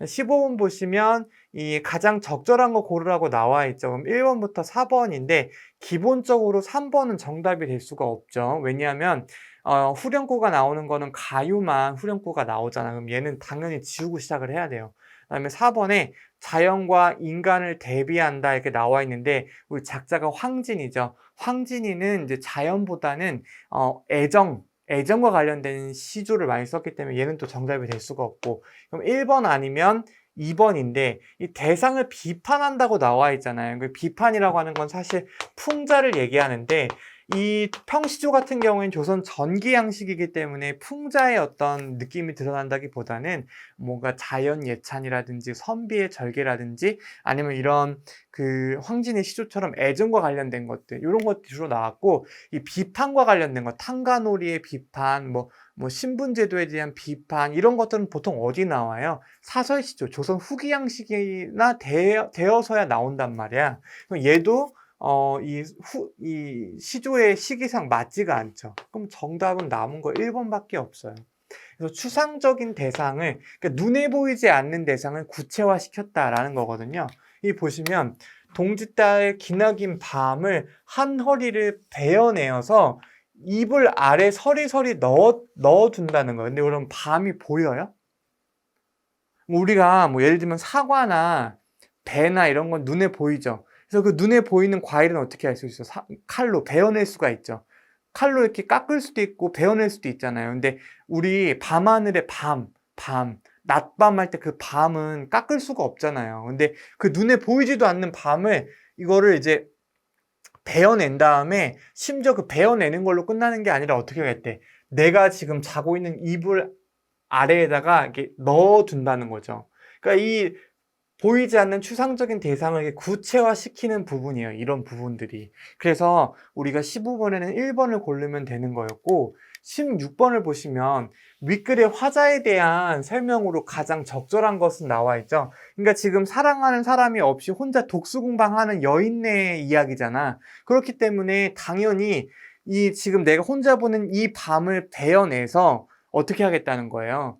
15번 보시면 이 가장 적절한 거 고르라고 나와 있죠. 그럼 1번부터 4번인데 기본적으로 3번은 정답이 될 수가 없죠. 왜냐하면 후렴구가 나오는 거는 가요만 후렴구가 나오잖아. 그럼 얘는 당연히 지우고 시작을 해야 돼요. 그다음에 4번에 자연과 인간을 대비한다 이렇게 나와 있는데 우리 작자가 황진이죠. 황진이는 이제 자연보다는 애정과 관련된 시조를 많이 썼기 때문에 얘는 또 정답이 될 수가 없고, 그럼 1번 아니면 2번인데 이 대상을 비판한다고 나와 있잖아요. 그 비판이라고 하는 건 사실 풍자를 얘기하는데 이 평시조 같은 경우에는 조선 전기 양식이기 때문에 풍자의 어떤 느낌이 드러난다기보다는 뭔가 자연 예찬이라든지 선비의 절개라든지 아니면 이런 그 황진의 시조처럼 애정과 관련된 것들, 이런 것들이 주로 나왔고, 이 비판과 관련된 것, 탕가놀이의 비판, 뭐 신분제도에 대한 비판, 이런 것들은 보통 어디 나와요? 사설시조, 조선 후기 양식이나 되어서야 나온단 말이야. 그럼 얘도 이 시조의 시기상 맞지가 않죠. 그럼 정답은 남은 거 1번밖에 없어요. 그래서 추상적인 대상을, 그러니까 눈에 보이지 않는 대상을 구체화시켰다라는 거거든요. 이 보시면 동짓달의 기나긴 밤을 한 허리를 베어내어서 이불 아래 서리서리 넣어둔다는 거예요. 근데 그럼 밤이 보여요? 우리가 뭐 예를 들면 사과나 배나 이런 건 눈에 보이죠. 그래서 그 눈에 보이는 과일은 어떻게 할 수 있어? 칼로 베어낼 수가 있죠. 칼로 이렇게 깎을 수도 있고 베어낼 수도 있잖아요. 근데 우리 밤하늘의 낮밤 할 때 그 밤은 깎을 수가 없잖아요. 근데 그 눈에 보이지도 않는 밤을 이거를 이제 베어낸 다음에, 심지어 그 베어내는 걸로 끝나는 게 아니라 어떻게 하겠대? 내가 지금 자고 있는 이불 아래에다가 이렇게 넣어둔다는 거죠. 그러니까 이 보이지 않는 추상적인 대상을 이렇게 구체화시키는 부분이에요. 이런 부분들이. 그래서 우리가 15번에는 1번을 고르면 되는 거였고, 16번을 보시면 윗글의 화자에 대한 설명으로 가장 적절한 것은 나와 있죠. 그러니까 지금 사랑하는 사람이 없이 혼자 독수공방하는 여인의 이야기잖아. 그렇기 때문에 당연히 이 지금 내가 혼자 보는 이 밤을 베어내서 어떻게 하겠다는 거예요.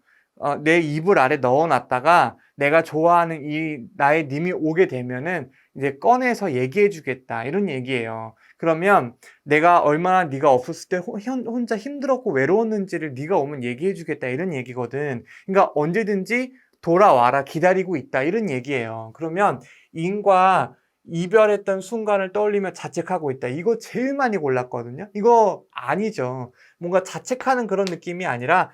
내 이불 아래 넣어놨다가 내가 좋아하는 이 나의 님이 오게 되면은 이제 꺼내서 얘기해 주겠다, 이런 얘기예요. 그러면 내가 얼마나 네가 없었을 때 혼자 힘들었고 외로웠는지를 네가 오면 얘기해 주겠다, 이런 얘기거든. 그러니까 언제든지 돌아와라, 기다리고 있다, 이런 얘기예요. 그러면 인과 이별했던 순간을 떠올리며 자책하고 있다, 이거 제일 많이 골랐거든요. 이거 아니죠. 뭔가 자책하는 그런 느낌이 아니라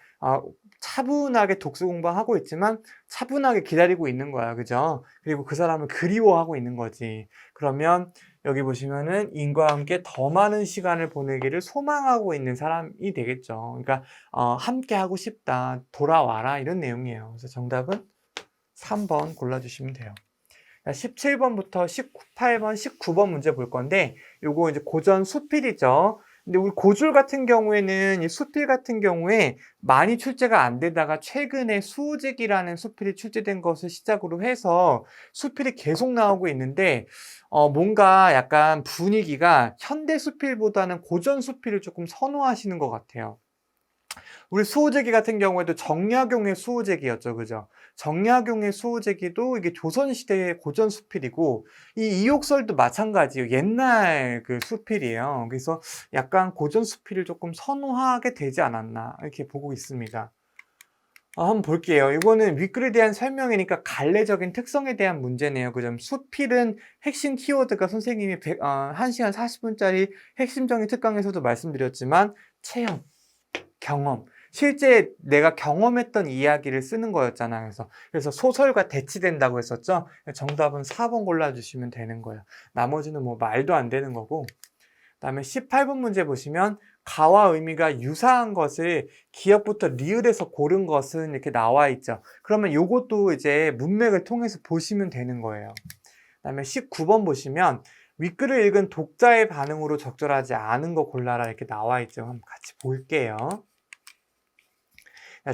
차분하게 독서 공부하고 있지만 차분하게 기다리고 있는 거야. 그죠? 그리고 그 사람을 그리워하고 있는 거지. 그러면 여기 보시면은 인과 함께 더 많은 시간을 보내기를 소망하고 있는 사람이 되겠죠. 그러니까 함께 하고 싶다, 돌아와라, 이런 내용이에요. 그래서 정답은 3번 골라주시면 돼요. 17번부터 18번, 19번 문제 볼 건데, 요거 이제 고전 수필이죠. 근데 우리 고줄 같은 경우에는 이 수필 같은 경우에 많이 출제가 안 되다가 최근에 수우직이라는 수필이 출제된 것을 시작으로 해서 수필이 계속 나오고 있는데, 뭔가 약간 분위기가 현대 수필보다는 고전 수필을 조금 선호하시는 것 같아요. 우리 수호제기 같은 경우에도 정약용의 수호제기였죠. 그죠? 정약용의 수호제기도 이게 조선시대의 고전 수필이고, 이 이욕설도 마찬가지예요. 옛날 그 수필이에요. 그래서 약간 고전 수필을 조금 선호하게 되지 않았나, 이렇게 보고 있습니다. 한번 볼게요. 이거는 윗글에 대한 설명이니까 갈래적인 특성에 대한 문제네요. 그죠? 수필은 핵심 키워드가 선생님이 1시간 40분짜리 핵심적인 특강에서도 말씀드렸지만 체험, 경험, 실제 내가 경험했던 이야기를 쓰는 거였잖아요. 그래서 소설과 대치된다고 했었죠. 정답은 4번 골라주시면 되는 거예요. 나머지는 뭐 말도 안 되는 거고. 그다음에 18번 문제 보시면 가와 의미가 유사한 것을 기역부터 리을에서 고른 것은 이렇게 나와 있죠. 그러면 요것도 이제 문맥을 통해서 보시면 되는 거예요. 그다음에 19번 보시면 윗글을 읽은 독자의 반응으로 적절하지 않은 거 골라라, 이렇게 나와 있죠. 한번 같이 볼게요.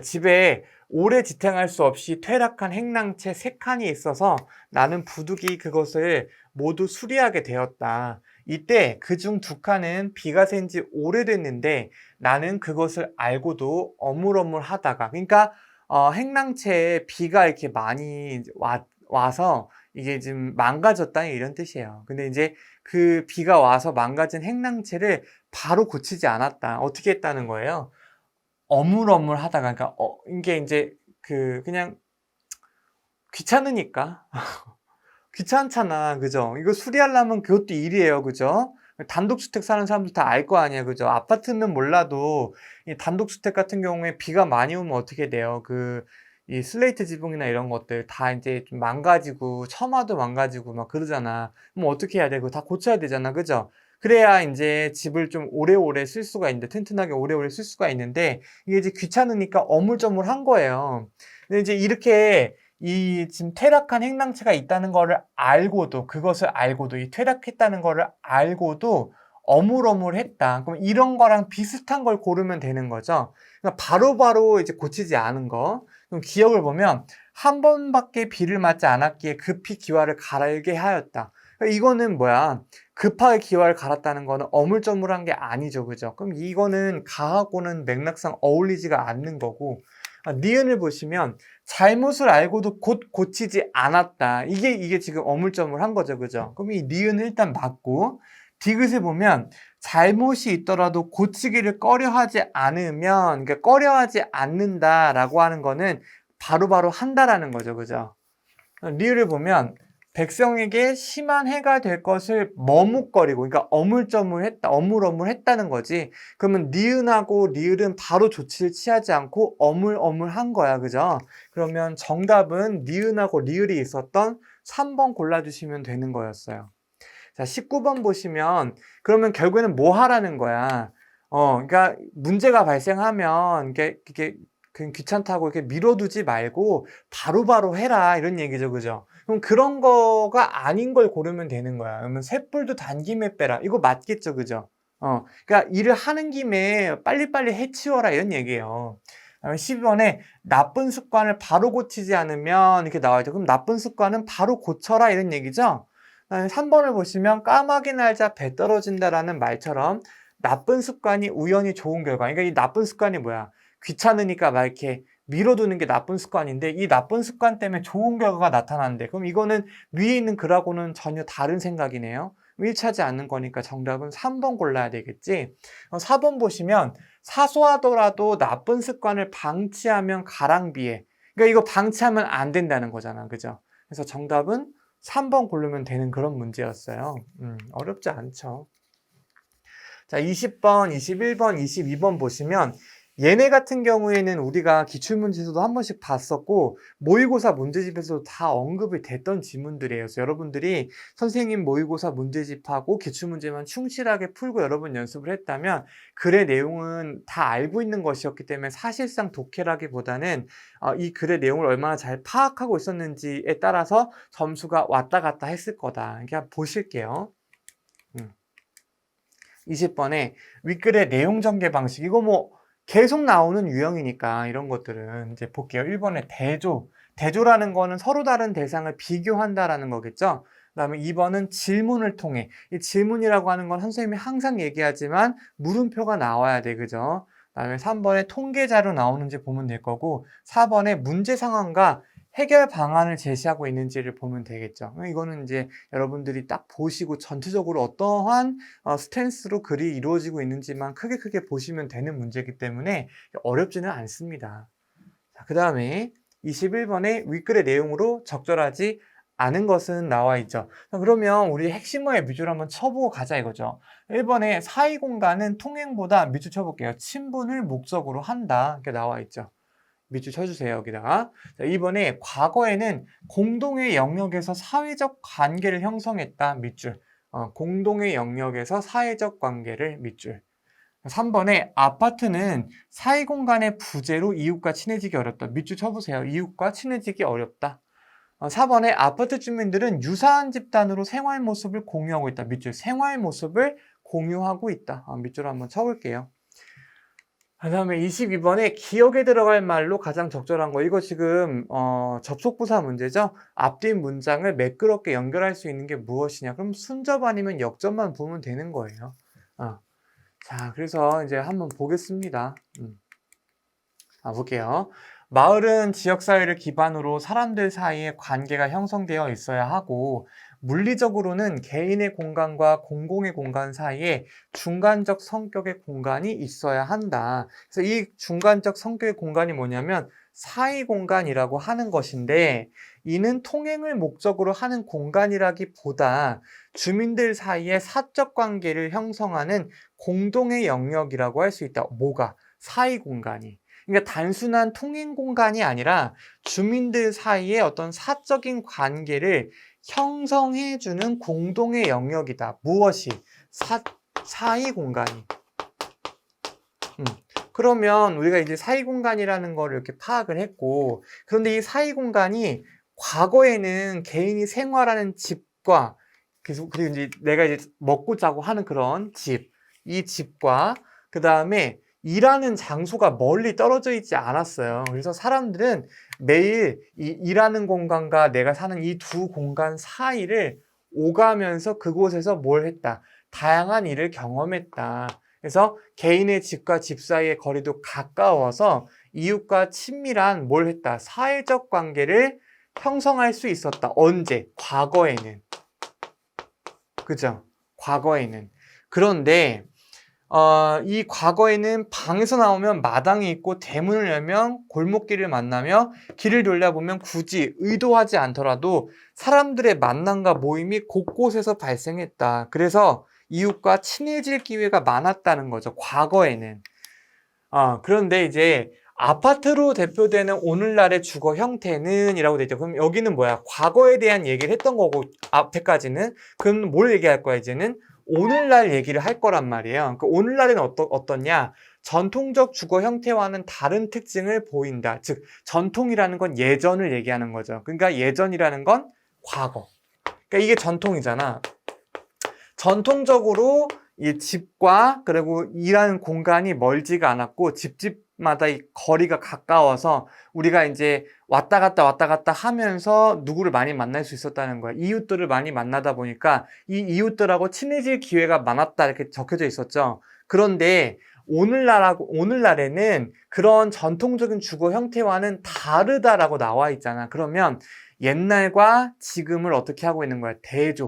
집에 오래 지탱할 수 없이 퇴락한 행랑채 3칸이 있어서 나는 부득이 그것을 모두 수리하게 되었다. 이때 그중 2칸은 비가 샌 지 오래됐는데 나는 그것을 알고도 어물어물하다가, 그러니까 행랑채에 비가 이렇게 많이 와서 이게 지금 망가졌다, 이런 뜻이에요. 근데 이제 그 비가 와서 망가진 행랑채를 바로 고치지 않았다. 어떻게 했다는 거예요? 어물어물하다가, 그러니까 이게 인제 그냥 귀찮으니까. 귀찮잖아. 그죠? 이거 수리하려면 그것도 일이에요. 그죠? 단독주택 사는 사람들 다 알 거 아니에요. 그죠? 아파트는 몰라도 이 단독주택 같은 경우에 비가 많이 오면 어떻게 돼요? 이 슬레이트 지붕이나 이런 것들 다 인제 좀 망가지고 처마도 망가지고 막 그러잖아. 그럼 어떻게 해야 돼? 그거 다 고쳐야 되잖아. 그죠? 그래야 인제 집을 좀 오래오래 쓸 수가 있는데, 튼튼하게 오래오래 쓸 수가 있는데, 이게 이제 귀찮으니까 어물저물한 거예요. 근데 이제 이렇게 이 지금 퇴락한 행랑채가 있다는 거를 알고도, 그것을 알고도, 이 퇴락했다는 거를 알고도 어물어물했다. 그럼 이런 거랑 비슷한 걸 고르면 되는 거죠. 그러니까 바로바로 이제 고치지 않은 거. 그럼 기억을 보면 한 번밖에 비를 맞지 않았기에 급히 기와를 갈게 하였다. 그러니까 이거는 뭐야? 급하게 기와를 갈았다는 거는 어물저물한 게 아니죠. 그죠? 그럼 이거는 가하고는 맥락상 어울리지가 않는 거고, 니은을 보시면 잘못을 알고도 곧 고치지 않았다. 이게 지금 어물쩡물한 거죠. 그죠? 그럼 이 니은은 일단 맞고, 디귿을 보면 잘못이 있더라도 고치기를 꺼려하지 않으면, 그러니까 꺼려하지 않는다라고 하는 거는 바로바로 한다라는 거죠. 그죠? 리을을 보면 백성에게 심한 해가 될 것을 머뭇거리고, 그러니까 어물쩡물했다, 어물어물했다는 거지. 그러면 니은하고 리을은 바로 조치를 취하지 않고 어물어물한 거야. 그죠? 그러면 정답은 니은하고 리을이 있었던 3번 골라주시면 되는 거였어요. 자, 19번 보시면 그러면 결국에는 뭐 하라는 거야? 그러니까 문제가 발생하면 이게 그냥 귀찮다고 이렇게 미뤄두지 말고 바로바로 해라, 이런 얘기죠. 그죠? 그럼 그런 거가 아닌 걸 고르면 되는 거야. 그러면 쇳불도 단김에 빼라. 이거 맞겠죠. 그죠? 그러니까 일을 하는 김에 빨리빨리 해치워라, 이런 얘기예요. 12번에 나쁜 습관을 바로 고치지 않으면 이렇게 나와있죠. 그럼 나쁜 습관은 바로 고쳐라, 이런 얘기죠. 3번을 보시면 까마귀 날자 배 떨어진다라는 말처럼 나쁜 습관이 우연히 좋은 결과. 그러니까 이 나쁜 습관이 뭐야? 귀찮으니까 막 이렇게 미뤄두는 게 나쁜 습관인데, 이 나쁜 습관 때문에 좋은 결과가 나타나는데, 그럼 이거는 위에 있는 글하고는 전혀 다른 생각이네요. 일치하지 않는 거니까 정답은 3번 골라야 되겠지. 4번 보시면 사소하더라도 나쁜 습관을 방치하면 가랑비에. 그러니까 이거 방치하면 안 된다는 거잖아. 그죠? 그래서 정답은 3번 고르면 되는 그런 문제였어요. 어렵지 않죠. 자, 20번, 21번, 22번 보시면 얘네 같은 경우에는 우리가 기출문제에서도 한 번씩 봤었고 모의고사 문제집에서도 다 언급이 됐던 지문들이에요. 그래서 여러분들이 선생님 모의고사 문제집하고 기출문제만 충실하게 풀고 여러분 연습을 했다면 글의 내용은 다 알고 있는 것이었기 때문에 사실상 독해라기보다는 이 글의 내용을 얼마나 잘 파악하고 있었는지에 따라서 점수가 왔다 갔다 했을 거다. 이렇게 한번 보실게요. 20번에 윗글의 내용 전개 방식. 이거 뭐 계속 나오는 유형이니까 이런 것들은 이제 볼게요. 1번에 대조. 대조라는 거는 서로 다른 대상을 비교한다라는 거겠죠. 그다음에 2번은 질문을 통해. 이 질문이라고 하는 건 선생님이 항상 얘기하지만 물음표가 나와야 돼. 그죠? 그다음에 3번에 통계 자료 나오는지 보면 될 거고, 4번에 문제 상황과 해결 방안을 제시하고 있는지를 보면 되겠죠. 이거는 이제 여러분들이 딱 보시고 전체적으로 어떠한 스탠스로 글이 이루어지고 있는지만 크게 보시면 되는 문제이기 때문에 어렵지는 않습니다. 그 다음에 21번의 윗글의 내용으로 적절하지 않은 것은 나와 있죠. 그러면 우리 핵심어의 밑줄 한번 쳐보고 가자 이거죠. 1번에 사이공간은 통행보다 밑줄 쳐볼게요. 친분을 목적으로 한다, 이렇게 나와 있죠. 밑줄 쳐주세요. 여기다가. 자, 2번에 과거에는 공동의 영역에서 사회적 관계를 형성했다. 밑줄. 공동의 영역에서 사회적 관계를 밑줄. 3번에 아파트는 사이공간의 부재로 이웃과 친해지기 어렵다. 밑줄 쳐보세요. 이웃과 친해지기 어렵다. 4번에 아파트 주민들은 유사한 집단으로 생활 모습을 공유하고 있다. 밑줄. 생활 모습을 공유하고 있다. 밑줄 한번 쳐볼게요. 그 다음에 22번에 기억에 들어갈 말로 가장 적절한 거. 이거 지금 접속부사 문제죠. 앞뒤 문장을 매끄럽게 연결할 수 있는 게 무엇이냐. 그럼 순접 아니면 역접만 보면 되는 거예요. 자, 그래서 이제 한번 보겠습니다. 볼게요. 마을은 지역사회를 기반으로 사람들 사이에 관계가 형성되어 있어야 하고 물리적으로는 개인의 공간과 공공의 공간 사이에 중간적 성격의 공간이 있어야 한다. 그래서 이 중간적 성격의 공간이 뭐냐면 사이 공간이라고 하는 것인데, 이는 통행을 목적으로 하는 공간이라기보다 주민들 사이에 사적 관계를 형성하는 공동의 영역이라고 할 수 있다. 뭐가? 사이 공간이. 그러니까 단순한 통행 공간이 아니라 주민들 사이에 어떤 사적인 관계를 형성해주는 공동의 영역이다. 무엇이? 사이 공간이. 그러면 우리가 이제 사이 공간이라는 거를 이렇게 파악을 했고, 그런데 이 사이 공간이 과거에는 개인이 생활하는 집과, 그리고 이제 내가 이제 먹고 자고 하는 그런 집, 이 집과 그 다음에 일하는 장소가 멀리 떨어져 있지 않았어요. 그래서 사람들은 매일 이 일하는 공간과 내가 사는 이 두 공간 사이를 오가면서 그곳에서 뭘 했다? 다양한 일을 경험했다. 그래서 개인의 집과 집 사이의 거리도 가까워서 이웃과 친밀한 뭘 했다? 사회적 관계를 형성할 수 있었다. 언제? 과거에는. 그죠? 과거에는. 그런데 이 과거에는 방에서 나오면 마당이 있고 대문을 열면 골목길을 만나며 길을 돌려보면 굳이 의도하지 않더라도 사람들의 만남과 모임이 곳곳에서 발생했다. 그래서 이웃과 친해질 기회가 많았다는 거죠. 과거에는. 그런데 이제 아파트로 대표되는 오늘날의 주거 형태는 이라고 되죠. 그럼 여기는 뭐야? 과거에 대한 얘기를 했던 거고, 앞에까지는. 그럼 뭘 얘기할 거야, 이제는? 오늘날 얘기를 할 거란 말이에요. 그 오늘날에는 어떻냐? 전통적 주거 형태와는 다른 특징을 보인다. 즉, 전통이라는 건 예전을 얘기하는 거죠. 그러니까 예전이라는 건 과거. 그러니까 이게 전통이잖아. 전통적으로 이 집과 그리고 일하는 공간이 멀지가 않았고 집집마다 이 거리가 가까워서 우리가 이제 왔다 갔다 하면서 누구를 많이 만날 수 있었다는 거야. 이웃들을 많이 만나다 보니까 이 이웃들하고 친해질 기회가 많았다 이렇게 적혀져 있었죠. 그런데 오늘날에는 그런 전통적인 주거 형태와는 다르다라고 나와 있잖아. 그러면 옛날과 지금을 어떻게 하고 있는 거야?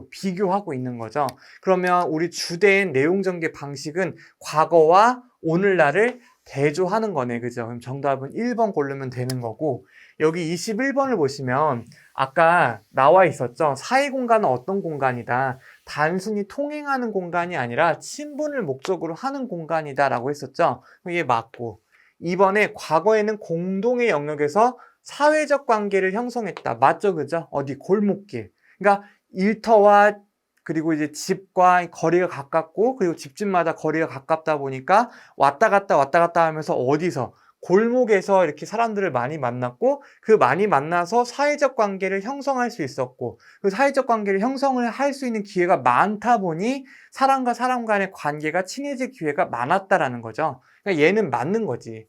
비교하고 있는 거죠. 그러면 우리 주된 내용 전개 방식은 과거와 오늘날을 대조하는 거네. 그죠? 그럼 정답은 1번 고르면 되는 거고, 여기 21번을 보시면 아까 나와 있었죠. 사이 공간은 어떤 공간이다. 단순히 통행하는 공간이 아니라 친분을 목적으로 하는 공간이다 라고 했었죠. 이게 맞고, 이번에 과거에는 공동의 영역에서 사회적 관계를 형성했다. 맞죠? 그죠? 어디? 골목길. 그러니까 일터와 그리고 이제 집과 거리가 가깝고, 그리고 집집마다 거리가 가깝다 보니까 왔다 갔다 하면서 어디서? 골목에서 이렇게 사람들을 많이 만났고, 그 많이 만나서 사회적 관계를 형성할 수 있었고, 그 사회적 관계를 형성을 할 수 있는 기회가 많다 보니 사람과 사람 간의 관계가 친해질 기회가 많았다라는 거죠. 그러니까 얘는 맞는 거지.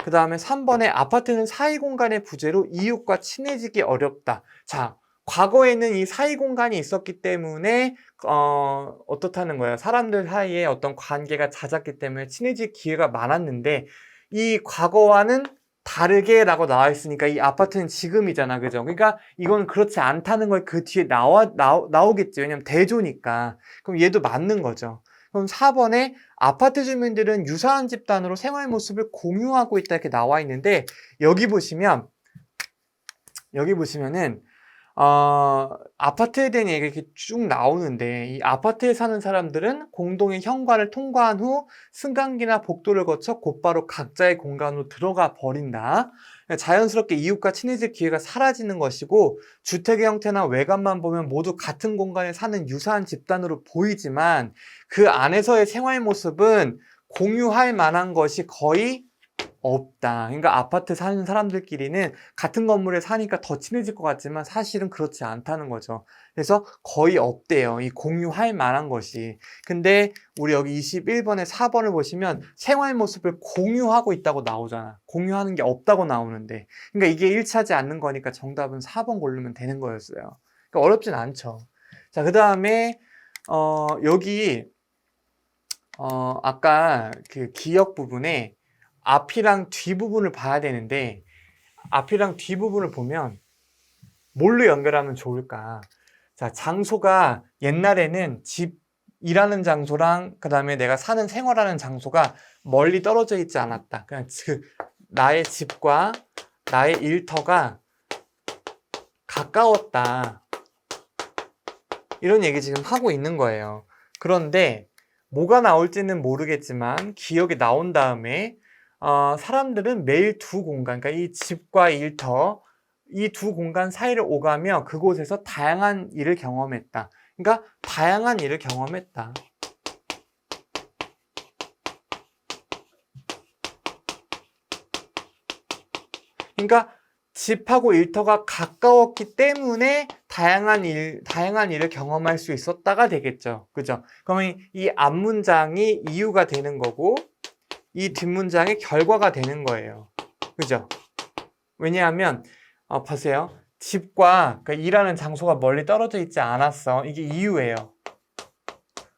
그 다음에 3번에 아파트는 사이 공간의 부재로 이웃과 친해지기 어렵다. 자, 과거에는 이 사이 공간이 있었기 때문에 어떻다는 거예요? 사람들 사이에 어떤 관계가 잦았기 때문에 친해질 기회가 많았는데, 이 과거와는 다르게 라고 나와 있으니까 이 아파트는 지금이잖아. 그죠? 그러니까 이건 그렇지 않다는 걸 그 뒤에 나오겠지. 왜냐면 대조니까. 그럼 얘도 맞는 거죠. 그럼 4번에 아파트 주민들은 유사한 집단으로 생활 모습을 공유하고 있다 이렇게 나와 있는데, 여기 보시면은 아파트에 대한 얘기가 이렇게 쭉 나오는데, 이 아파트에 사는 사람들은 공동의 현관을 통과한 후 승강기나 복도를 거쳐 곧바로 각자의 공간으로 들어가 버린다. 자연스럽게 이웃과 친해질 기회가 사라지는 것이고, 주택의 형태나 외관만 보면 모두 같은 공간에 사는 유사한 집단으로 보이지만 그 안에서의 생활 모습은 공유할 만한 것이 거의 없다. 그러니까 아파트 사는 사람들끼리는 같은 건물에 사니까 더 친해질 것 같지만 사실은 그렇지 않다는 거죠. 그래서 거의 없대요. 이 공유할 만한 것이. 근데 우리 여기 21번에 4번을 보시면 생활 모습을 공유하고 있다고 나오잖아. 공유하는 게 없다고 나오는데. 그러니까 이게 일치하지 않는 거니까 정답은 4번 고르면 되는 거였어요. 그러니까 어렵진 않죠. 자, 그 다음에 여기 아까 그 기역 부분에 앞이랑 뒷부분을 봐야 되는데, 앞이랑 뒷부분을 보면 뭘로 연결하면 좋을까? 자, 장소가 옛날에는 집, 일하는 장소랑 그 다음에 내가 사는 생활하는 장소가 멀리 떨어져 있지 않았다. 그냥 나의 집과 나의 일터가 가까웠다. 이런 얘기 지금 하고 있는 거예요. 그런데 뭐가 나올지는 모르겠지만 기억이 나온 다음에 사람들은 매일 두 공간, 그러니까 이 집과 일터, 이 두 공간 사이를 오가며 그곳에서 다양한 일을 경험했다. 그러니까 다양한 일을 경험했다. 그러니까 집하고 일터가 가까웠기 때문에 다양한 일을 경험할 수 있었다가 되겠죠. 그죠? 그러면 이 앞문장이 이유가 되는 거고, 이 뒷문장이 결과가 되는 거예요. 그죠? 왜냐하면, 보세요. 집과 그러니까 일하는 장소가 멀리 떨어져 있지 않았어. 이게 이유예요.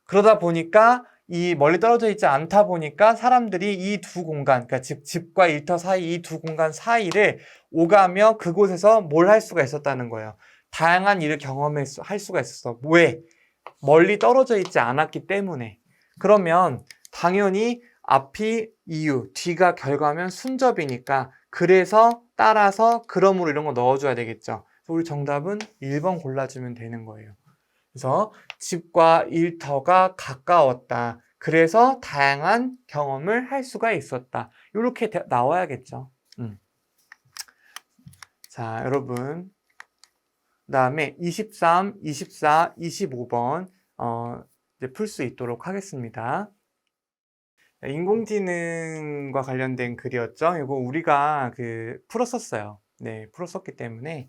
그러다 보니까 이 멀리 떨어져 있지 않다 보니까 사람들이 이 두 공간, 그러니까 집과 일터 사이 이 두 공간 사이를 오가며 그곳에서 뭘 할 수가 있었다는 거예요. 다양한 일을 경험할 수가 있었어. 왜? 멀리 떨어져 있지 않았기 때문에. 그러면 당연히 앞이 이유, 뒤가 결과면 순접이니까 그래서 따라서 그러므로 이런 거 넣어줘야 되겠죠. 우리 정답은 1번 골라주면 되는 거예요. 그래서 집과 일터가 가까웠다. 그래서 다양한 경험을 할 수가 있었다. 이렇게 나와야겠죠. 자, 여러분. 그 다음에 23, 24, 25번 이제 풀 수 있도록 하겠습니다. 인공지능과 관련된 글이었죠. 이거 우리가 풀었었어요. 네, 풀었었기 때문에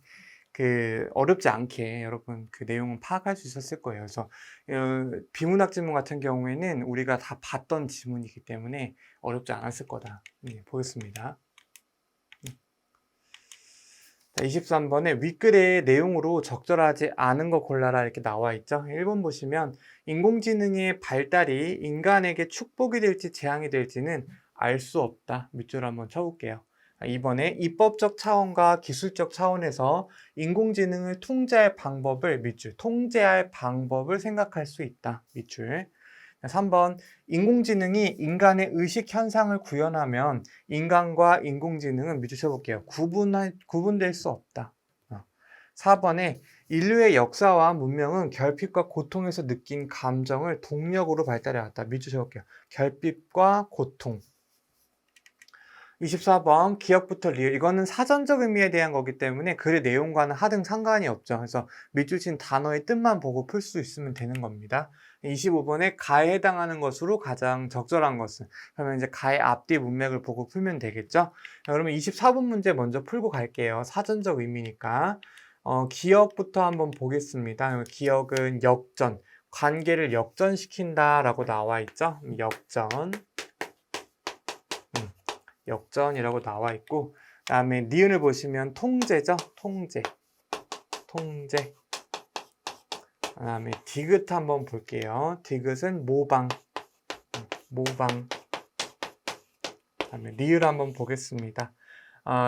어렵지 않게 여러분 그 내용은 파악할 수 있었을 거예요. 그래서 비문학 지문 같은 경우에는 우리가 다 봤던 지문이기 때문에 어렵지 않았을 거다. 네, 보겠습니다. 자, 23번에 윗글의 내용으로 적절하지 않은 거 골라라 이렇게 나와 있죠. 1번 보시면 인공지능의 발달이 인간에게 축복이 될지 재앙이 될지는 알 수 없다. 밑줄 한번 쳐볼게요. 2번에 입법적 차원과 기술적 차원에서 인공지능을 통제할 방법을 밑줄, 통제할 방법을 생각할 수 있다. 밑줄. 3번 인공지능이 인간의 의식 현상을 구현하면 인간과 인공지능은 밑줄 쳐볼게요. 구분될 수 없다. 4번에 인류의 역사와 문명은 결핍과 고통에서 느낀 감정을 동력으로 발달해왔다. 밑줄 쳐볼게요. 결핍과 고통. 24번 기억부터 리을. 이거는 사전적 의미에 대한 거기 때문에 글의 내용과는 하등 상관이 없죠. 그래서 밑줄 친 단어의 뜻만 보고 풀 수 있으면 되는 겁니다. 25번에 가에 해당하는 것으로 가장 적절한 것은, 그러면 이제 가의 앞뒤 문맥을 보고 풀면 되겠죠. 자, 그러면 24번 문제 먼저 풀고 갈게요. 사전적 의미니까. 기억부터 한번 보겠습니다. 기억은 역전, 관계를 역전시킨다 라고 나와 있죠. 역전이라고 나와 있고, 그 다음에 니은을 보시면 통제죠. 통제. 그 다음에 디귿 한번 볼게요. 디귿은 모방. 그 다음에 리을 한번 보겠습니다.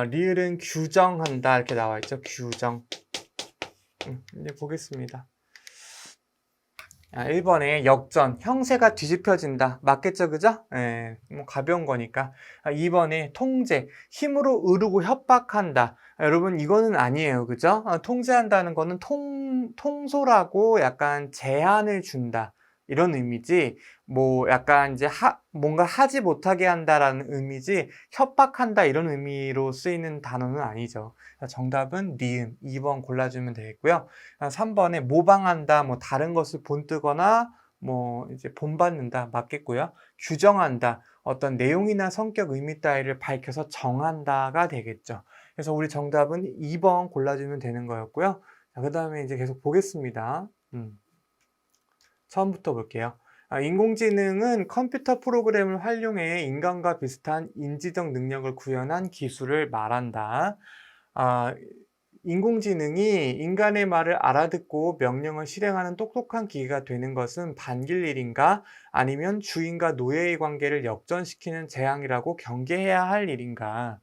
리을은 규정한다 이렇게 나와 있죠. 규정. 이제 보겠습니다. 1번에 역전, 형세가 뒤집혀진다. 맞겠죠, 그죠? 예, 뭐 가벼운 거니까. 2번에 통제, 힘으로 으르고 협박한다. 여러분, 이거는 아니에요, 그죠? 통제한다는 거는 통솔하고 약간 제한을 준다. 이런 의미지, 뭐 약간 이제 뭔가 하지 못하게 한다라는 의미지, 협박한다 이런 의미로 쓰이는 단어는 아니죠. 정답은 니은 2번 골라주면 되겠고요. 3번에 모방한다, 뭐 다른 것을 본뜨거나 뭐 이제 본받는다 맞겠고요. 규정한다, 어떤 내용이나 성격, 의미 따위를 밝혀서 정한다가 되겠죠. 그래서 우리 정답은 2번 골라주면 되는 거였고요. 그 다음에 이제 계속 보겠습니다. 처음부터 볼게요. 인공지능은 컴퓨터 프로그램을 활용해 인간과 비슷한 인지적 능력을 구현한 기술을 말한다. 인공지능이 인간의 말을 알아듣고 명령을 실행하는 똑똑한 기계가 되는 것은 반길 일인가? 아니면 주인과 노예의 관계를 역전시키는 재앙이라고 경계해야 할 일인가?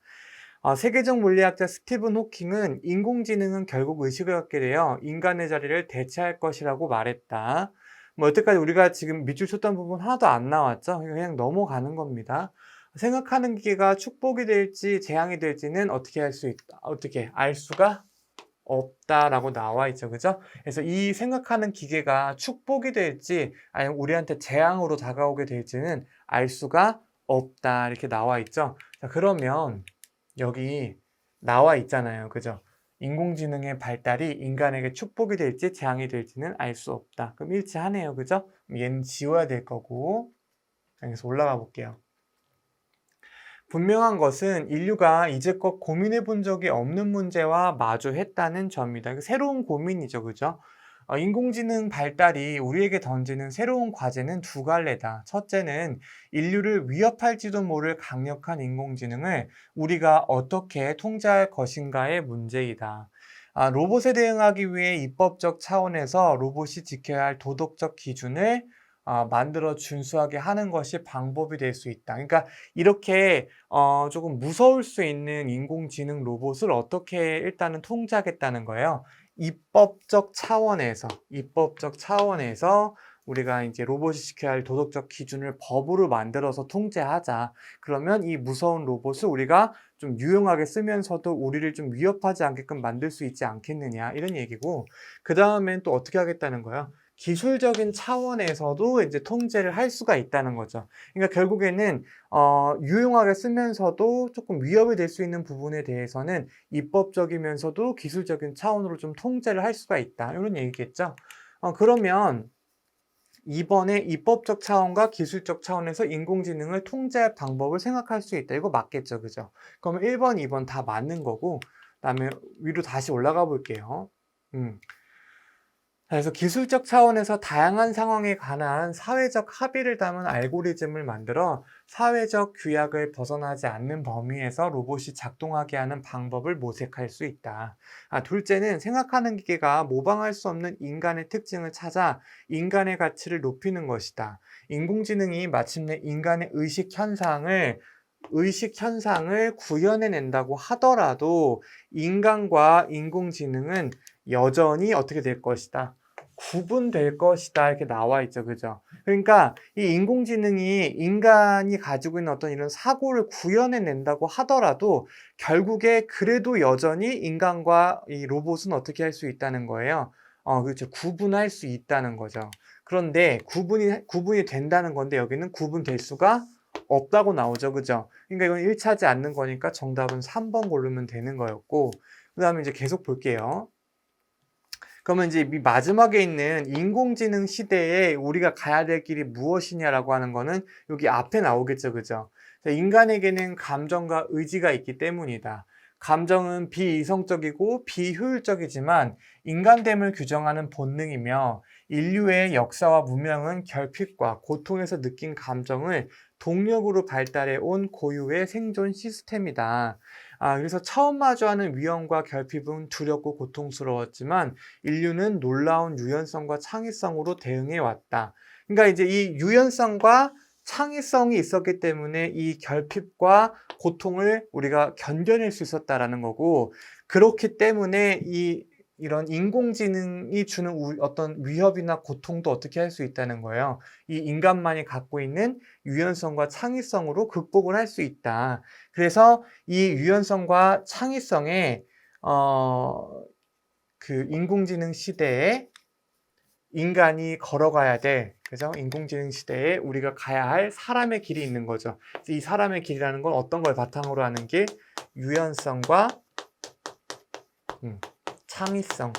세계적 물리학자 스티븐 호킹은 인공지능은 결국 의식을 갖게 되어 인간의 자리를 대체할 것이라고 말했다. 뭐 여태까지 우리가 지금 밑줄 쳤던 부분 하나도 안 나왔죠? 그냥 넘어가는 겁니다. 생각하는 기계가 축복이 될지 재앙이 될지는 어떻게 알 수가 없다라고 나와 있죠. 그죠? 그래서 이 생각하는 기계가 축복이 될지 아니면 우리한테 재앙으로 다가오게 될지는 알 수가 없다. 이렇게 나와 있죠. 자, 그러면 여기 나와 있잖아요. 그죠? 인공지능의 발달이 인간에게 축복이 될지 재앙이 될지는 알 수 없다. 그럼 일치하네요. 그죠? 얘는 지워야 될 거고. 그래서 올라가 볼게요. 분명한 것은 인류가 이제껏 고민해 본 적이 없는 문제와 마주했다는 점이다. 새로운 고민이죠. 그죠? 인공지능 발달이 우리에게 던지는 새로운 과제는 두 갈래다. 첫째는 인류를 위협할지도 모를 강력한 인공지능을 우리가 어떻게 통제할 것인가의 문제이다. 로봇에 대응하기 위해 입법적 차원에서 로봇이 지켜야 할 도덕적 기준을 만들어 준수하게 하는 것이 방법이 될 수 있다. 그러니까 이렇게 조금 무서울 수 있는 인공지능 로봇을 어떻게 일단은 통제하겠다는 거예요. 입법적 차원에서 우리가 이제 로봇이 지켜야 할 도덕적 기준을 법으로 만들어서 통제하자. 그러면 이 무서운 로봇을 우리가 좀 유용하게 쓰면서도 우리를 좀 위협하지 않게끔 만들 수 있지 않겠느냐 이런 얘기고, 그 다음엔 또 어떻게 하겠다는 거예요? 기술적인 차원에서도 이제 통제를 할 수가 있다는 거죠. 그러니까 결국에는 유용하게 쓰면서도 조금 위협이 될 수 있는 부분에 대해서는 입법적이면서도 기술적인 차원으로 좀 통제를 할 수가 있다. 이런 얘기겠죠. 그러면 이번에 입법적 차원과 기술적 차원에서 인공지능을 통제할 방법을 생각할 수 있다. 이거 맞겠죠. 그죠? 그러면 1번, 2번 다 맞는 거고, 그다음에 위로 다시 올라가 볼게요. 그래서 기술적 차원에서 다양한 상황에 관한 사회적 합의를 담은 알고리즘을 만들어 사회적 규약을 벗어나지 않는 범위에서 로봇이 작동하게 하는 방법을 모색할 수 있다. 둘째는 생각하는 기계가 모방할 수 없는 인간의 특징을 찾아 인간의 가치를 높이는 것이다. 인공지능이 마침내 인간의 의식 현상을 구현해낸다고 하더라도 인간과 인공지능은 여전히 어떻게 될 것이다? 구분될 것이다. 이렇게 나와 있죠. 그죠? 그러니까 이 인공지능이 인간이 가지고 있는 어떤 이런 사고를 구현해낸다고 하더라도 결국에 그래도 여전히 인간과 이 로봇은 어떻게 할 수 있다는 거예요. 그렇죠. 구분할 수 있다는 거죠. 그런데 구분이 된다는 건데 여기는 구분될 수가 없다고 나오죠. 그죠? 그러니까 이건 일치하지 않는 거니까 정답은 3번 고르면 되는 거였고, 그 다음에 이제 계속 볼게요. 그러면 이제 이 마지막에 있는 인공지능 시대에 우리가 가야 될 길이 무엇이냐라고 하는 거는 여기 앞에 나오겠죠. 그죠? 인간에게는 감정과 의지가 있기 때문이다. 감정은 비이성적이고 비효율적이지만 인간됨을 규정하는 본능이며 인류의 역사와 문명은 결핍과 고통에서 느낀 감정을 동력으로 발달해 온 고유의 생존 시스템이다. 그래서 처음 마주하는 위험과 결핍은 두렵고 고통스러웠지만 인류는 놀라운 유연성과 창의성으로 대응해 왔다. 그러니까 이제 이 유연성과 창의성이 있었기 때문에 이 결핍과 고통을 우리가 견뎌낼 수 있었다라는 거고, 그렇기 때문에 이런 인공지능이 주는 어떤 위협이나 고통도 어떻게 할 수 있다는 거예요. 이 인간만이 갖고 있는 유연성과 창의성으로 극복을 할 수 있다. 그래서 이 유연성과 창의성에 그 인공지능 시대에 인간이 걸어가야 될, 그죠? 인공지능 시대에 우리가 가야 할 사람의 길이 있는 거죠. 이 사람의 길이라는 건 어떤 걸 바탕으로 하는 게 유연성과 창의성을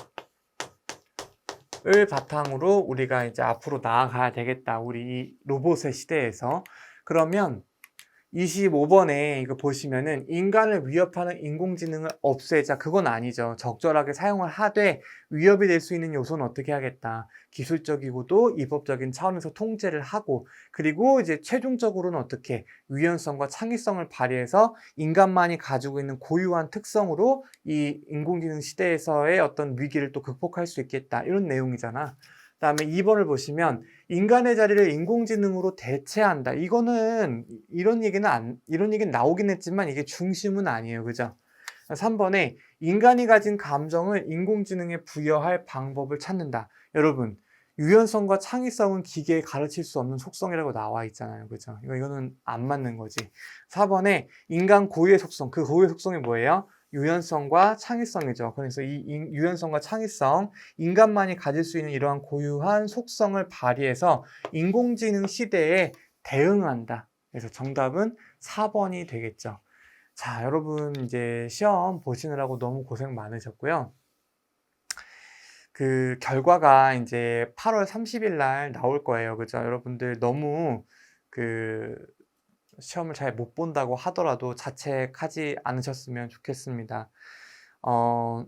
바탕으로 우리가 이제 앞으로 나아가야 되겠다. 우리 이 로봇의 시대에서. 그러면 25번에 이거 보시면은 인간을 위협하는 인공지능을 없애자. 그건 아니죠. 적절하게 사용을 하되 위협이 될 수 있는 요소는 어떻게 하겠다. 기술적이고도 입법적인 차원에서 통제를 하고, 그리고 이제 최종적으로는 어떻게 유연성과 창의성을 발휘해서 인간만이 가지고 있는 고유한 특성으로 이 인공지능 시대에서의 어떤 위기를 또 극복할 수 있겠다. 이런 내용이잖아. 그다음에 2번을 보시면 인간의 자리를 인공지능으로 대체한다. 이거는 이런 얘기는 나오긴 했지만 이게 중심은 아니에요. 그죠? 3번에 인간이 가진 감정을 인공지능에 부여할 방법을 찾는다. 여러분, 유연성과 창의성은 기계에 가르칠 수 없는 속성이라고 나와 있잖아요. 그죠? 이거는 안 맞는 거지. 4번에 인간 고유의 속성. 그 고유의 속성이 뭐예요? 유연성과 창의성이죠. 그래서 이 유연성과 창의성, 인간만이 가질 수 있는 이러한 고유한 속성을 발휘해서 인공지능 시대에 대응한다. 그래서 정답은 4번이 되겠죠. 자, 여러분 이제 시험 보시느라고 너무 고생 많으셨고요. 그 결과가 이제 8월 30일 날 나올 거예요. 그죠? 여러분들 너무 그 시험을 잘 못 본다고 하더라도 자책하지 않으셨으면 좋겠습니다. 어,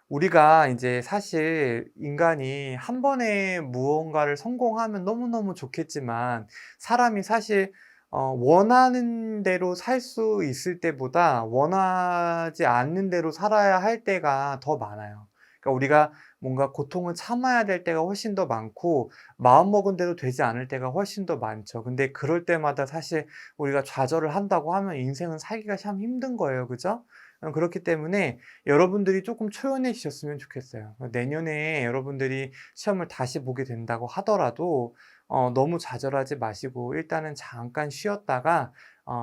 우리가 이제 사실 인간이 한 번에 무언가를 성공하면 너무너무 좋겠지만 사람이 사실 원하는 대로 살 수 있을 때보다 원하지 않는 대로 살아야 할 때가 더 많아요. 그러니까 우리가 뭔가 고통을 참아야 될 때가 훨씬 더 많고 마음먹은 대로 되지 않을 때가 훨씬 더 많죠. 근데 그럴 때마다 사실 우리가 좌절을 한다고 하면 인생은 살기가 참 힘든 거예요. 그죠? 그렇기 때문에 여러분들이 조금 초연해지셨으면 좋겠어요. 내년에 여러분들이 시험을 다시 보게 된다고 하더라도 너무 좌절하지 마시고 일단은 잠깐 쉬었다가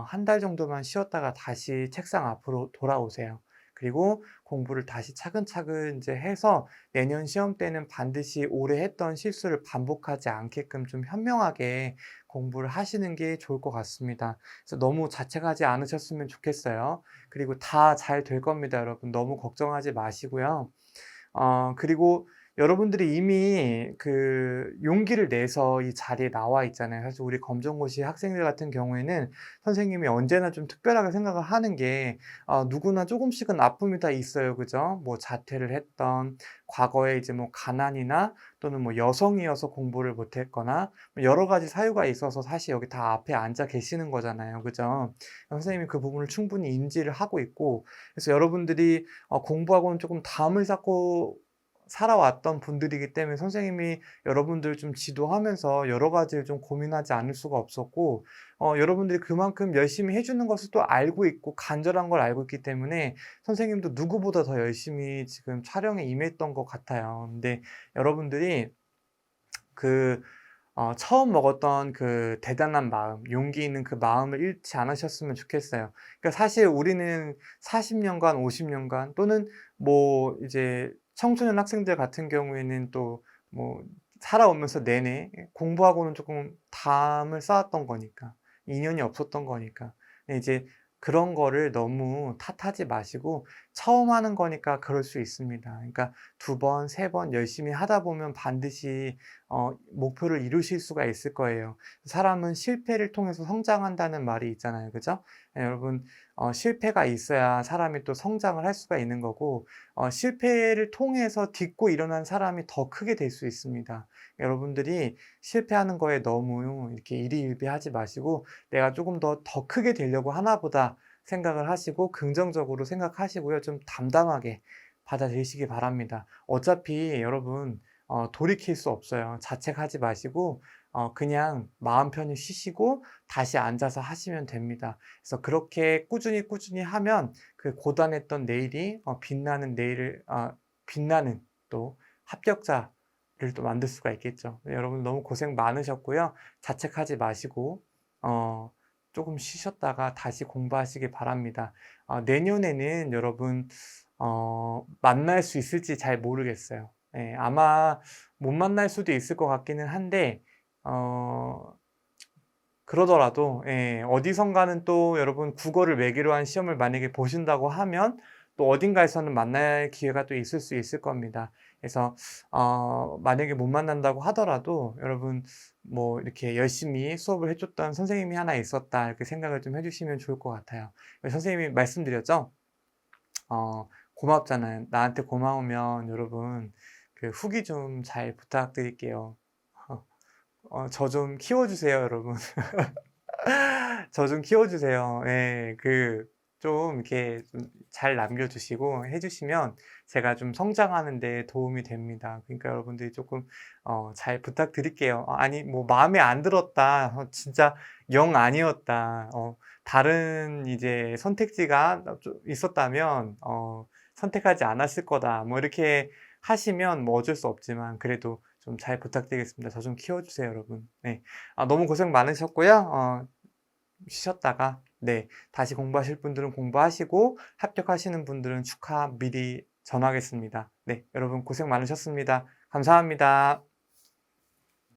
한 달 정도만 쉬었다가 다시 책상 앞으로 돌아오세요. 그리고 공부를 다시 차근차근 이제 해서 내년 시험 때는 반드시 올해 했던 실수를 반복하지 않게끔 좀 현명하게 공부를 하시는 게 좋을 것 같습니다. 그래서 너무 자책하지 않으셨으면 좋겠어요. 그리고 다 잘 될 겁니다, 여러분. 너무 걱정하지 마시고요. 그리고 여러분들이 이미 그 용기를 내서 이 자리에 나와 있잖아요. 사실 우리 검정고시 학생들 같은 경우에는 선생님이 언제나 좀 특별하게 생각을 하는 게 누구나 조금씩은 아픔이 다 있어요. 그죠? 뭐 자퇴를 했던 과거에 이제 뭐 가난이나 또는 뭐 여성이어서 공부를 못 했거나 뭐 여러 가지 사유가 있어서 사실 여기 다 앞에 앉아 계시는 거잖아요. 그죠? 선생님이 그 부분을 충분히 인지를 하고 있고 그래서 여러분들이 공부하고는 조금 담을 쌓고 살아왔던 분들이기 때문에 선생님이 여러분들 좀 지도하면서 여러 가지를 좀 고민하지 않을 수가 없었고 여러분들이 그만큼 열심히 해주는 것을 또 알고 있고 간절한 걸 알고 있기 때문에 선생님도 누구보다 더 열심히 지금 촬영에 임했던 것 같아요. 근데 여러분들이 그 처음 먹었던 그 대단한 마음, 용기 있는 그 마음을 잃지 않으셨으면 좋겠어요. 그러니까 사실 우리는 40년간, 50년간 또는 뭐 이제 청소년 학생들 같은 경우에는 또 뭐 살아오면서 내내 공부하고는 조금 담을 쌓았던 거니까, 인연이 없었던 거니까. 근데 이제 그런 거를 너무 탓하지 마시고 처음 하는 거니까 그럴 수 있습니다. 그러니까 2번, 3번 열심히 하다 보면 반드시 목표를 이루실 수가 있을 거예요. 사람은 실패를 통해서 성장한다는 말이 있잖아요. 그죠? 여러분, 실패가 있어야 사람이 또 성장을 할 수가 있는 거고, 실패를 통해서 딛고 일어난 사람이 더 크게 될 수 있습니다. 여러분들이 실패하는 거에 너무 이렇게 일희일비하지 마시고, 내가 조금 더 크게 되려고 하나 보다 생각을 하시고, 긍정적으로 생각하시고요. 좀 담담하게 받아들이시기 바랍니다. 어차피 여러분, 돌이킬 수 없어요. 자책하지 마시고 그냥 마음 편히 쉬시고 다시 앉아서 하시면 됩니다. 그래서 그렇게 꾸준히 하면 그 고단했던 내일이 빛나는 내일을 빛나는 또 합격자를 또 만들 수가 있겠죠. 여러분 너무 고생 많으셨고요. 자책하지 마시고 조금 쉬셨다가 다시 공부하시기 바랍니다. 내년에는 여러분 만날 수 있을지 잘 모르겠어요. 예, 아마 못 만날 수도 있을 것 같기는 한데 그러더라도 예, 어디선가는 또 여러분 국어를 매개로 한 시험을 만약에 보신다고 하면 또 어딘가에서는 만날 기회가 또 있을 수 있을 겁니다. 그래서 만약에 못 만난다고 하더라도 여러분 뭐 이렇게 열심히 수업을 해줬던 선생님이 하나 있었다 이렇게 생각을 좀 해주시면 좋을 것 같아요. 선생님이 말씀드렸죠? 고맙잖아요. 나한테 고마우면 여러분 그 후기 좀 잘 부탁드릴게요. 저 좀 키워주세요, 여러분. 저 좀 키워주세요. 예, 좀 이렇게 좀 잘 남겨주시고 해주시면 제가 좀 성장하는 데 도움이 됩니다. 그러니까 여러분들이 조금 잘 부탁드릴게요. 아니 뭐 마음에 안 들었다. 진짜 영 아니었다. 다른 이제 선택지가 좀 있었다면 선택하지 않았을 거다. 뭐 이렇게 하시면 뭐 어쩔 수 없지만 그래도 좀 잘 부탁드리겠습니다. 저 좀 키워주세요, 여러분. 네. 너무 고생 많으셨고요. 쉬셨다가 네, 다시 공부하실 분들은 공부하시고 합격하시는 분들은 축하 미리 전하겠습니다. 네, 여러분 고생 많으셨습니다. 감사합니다.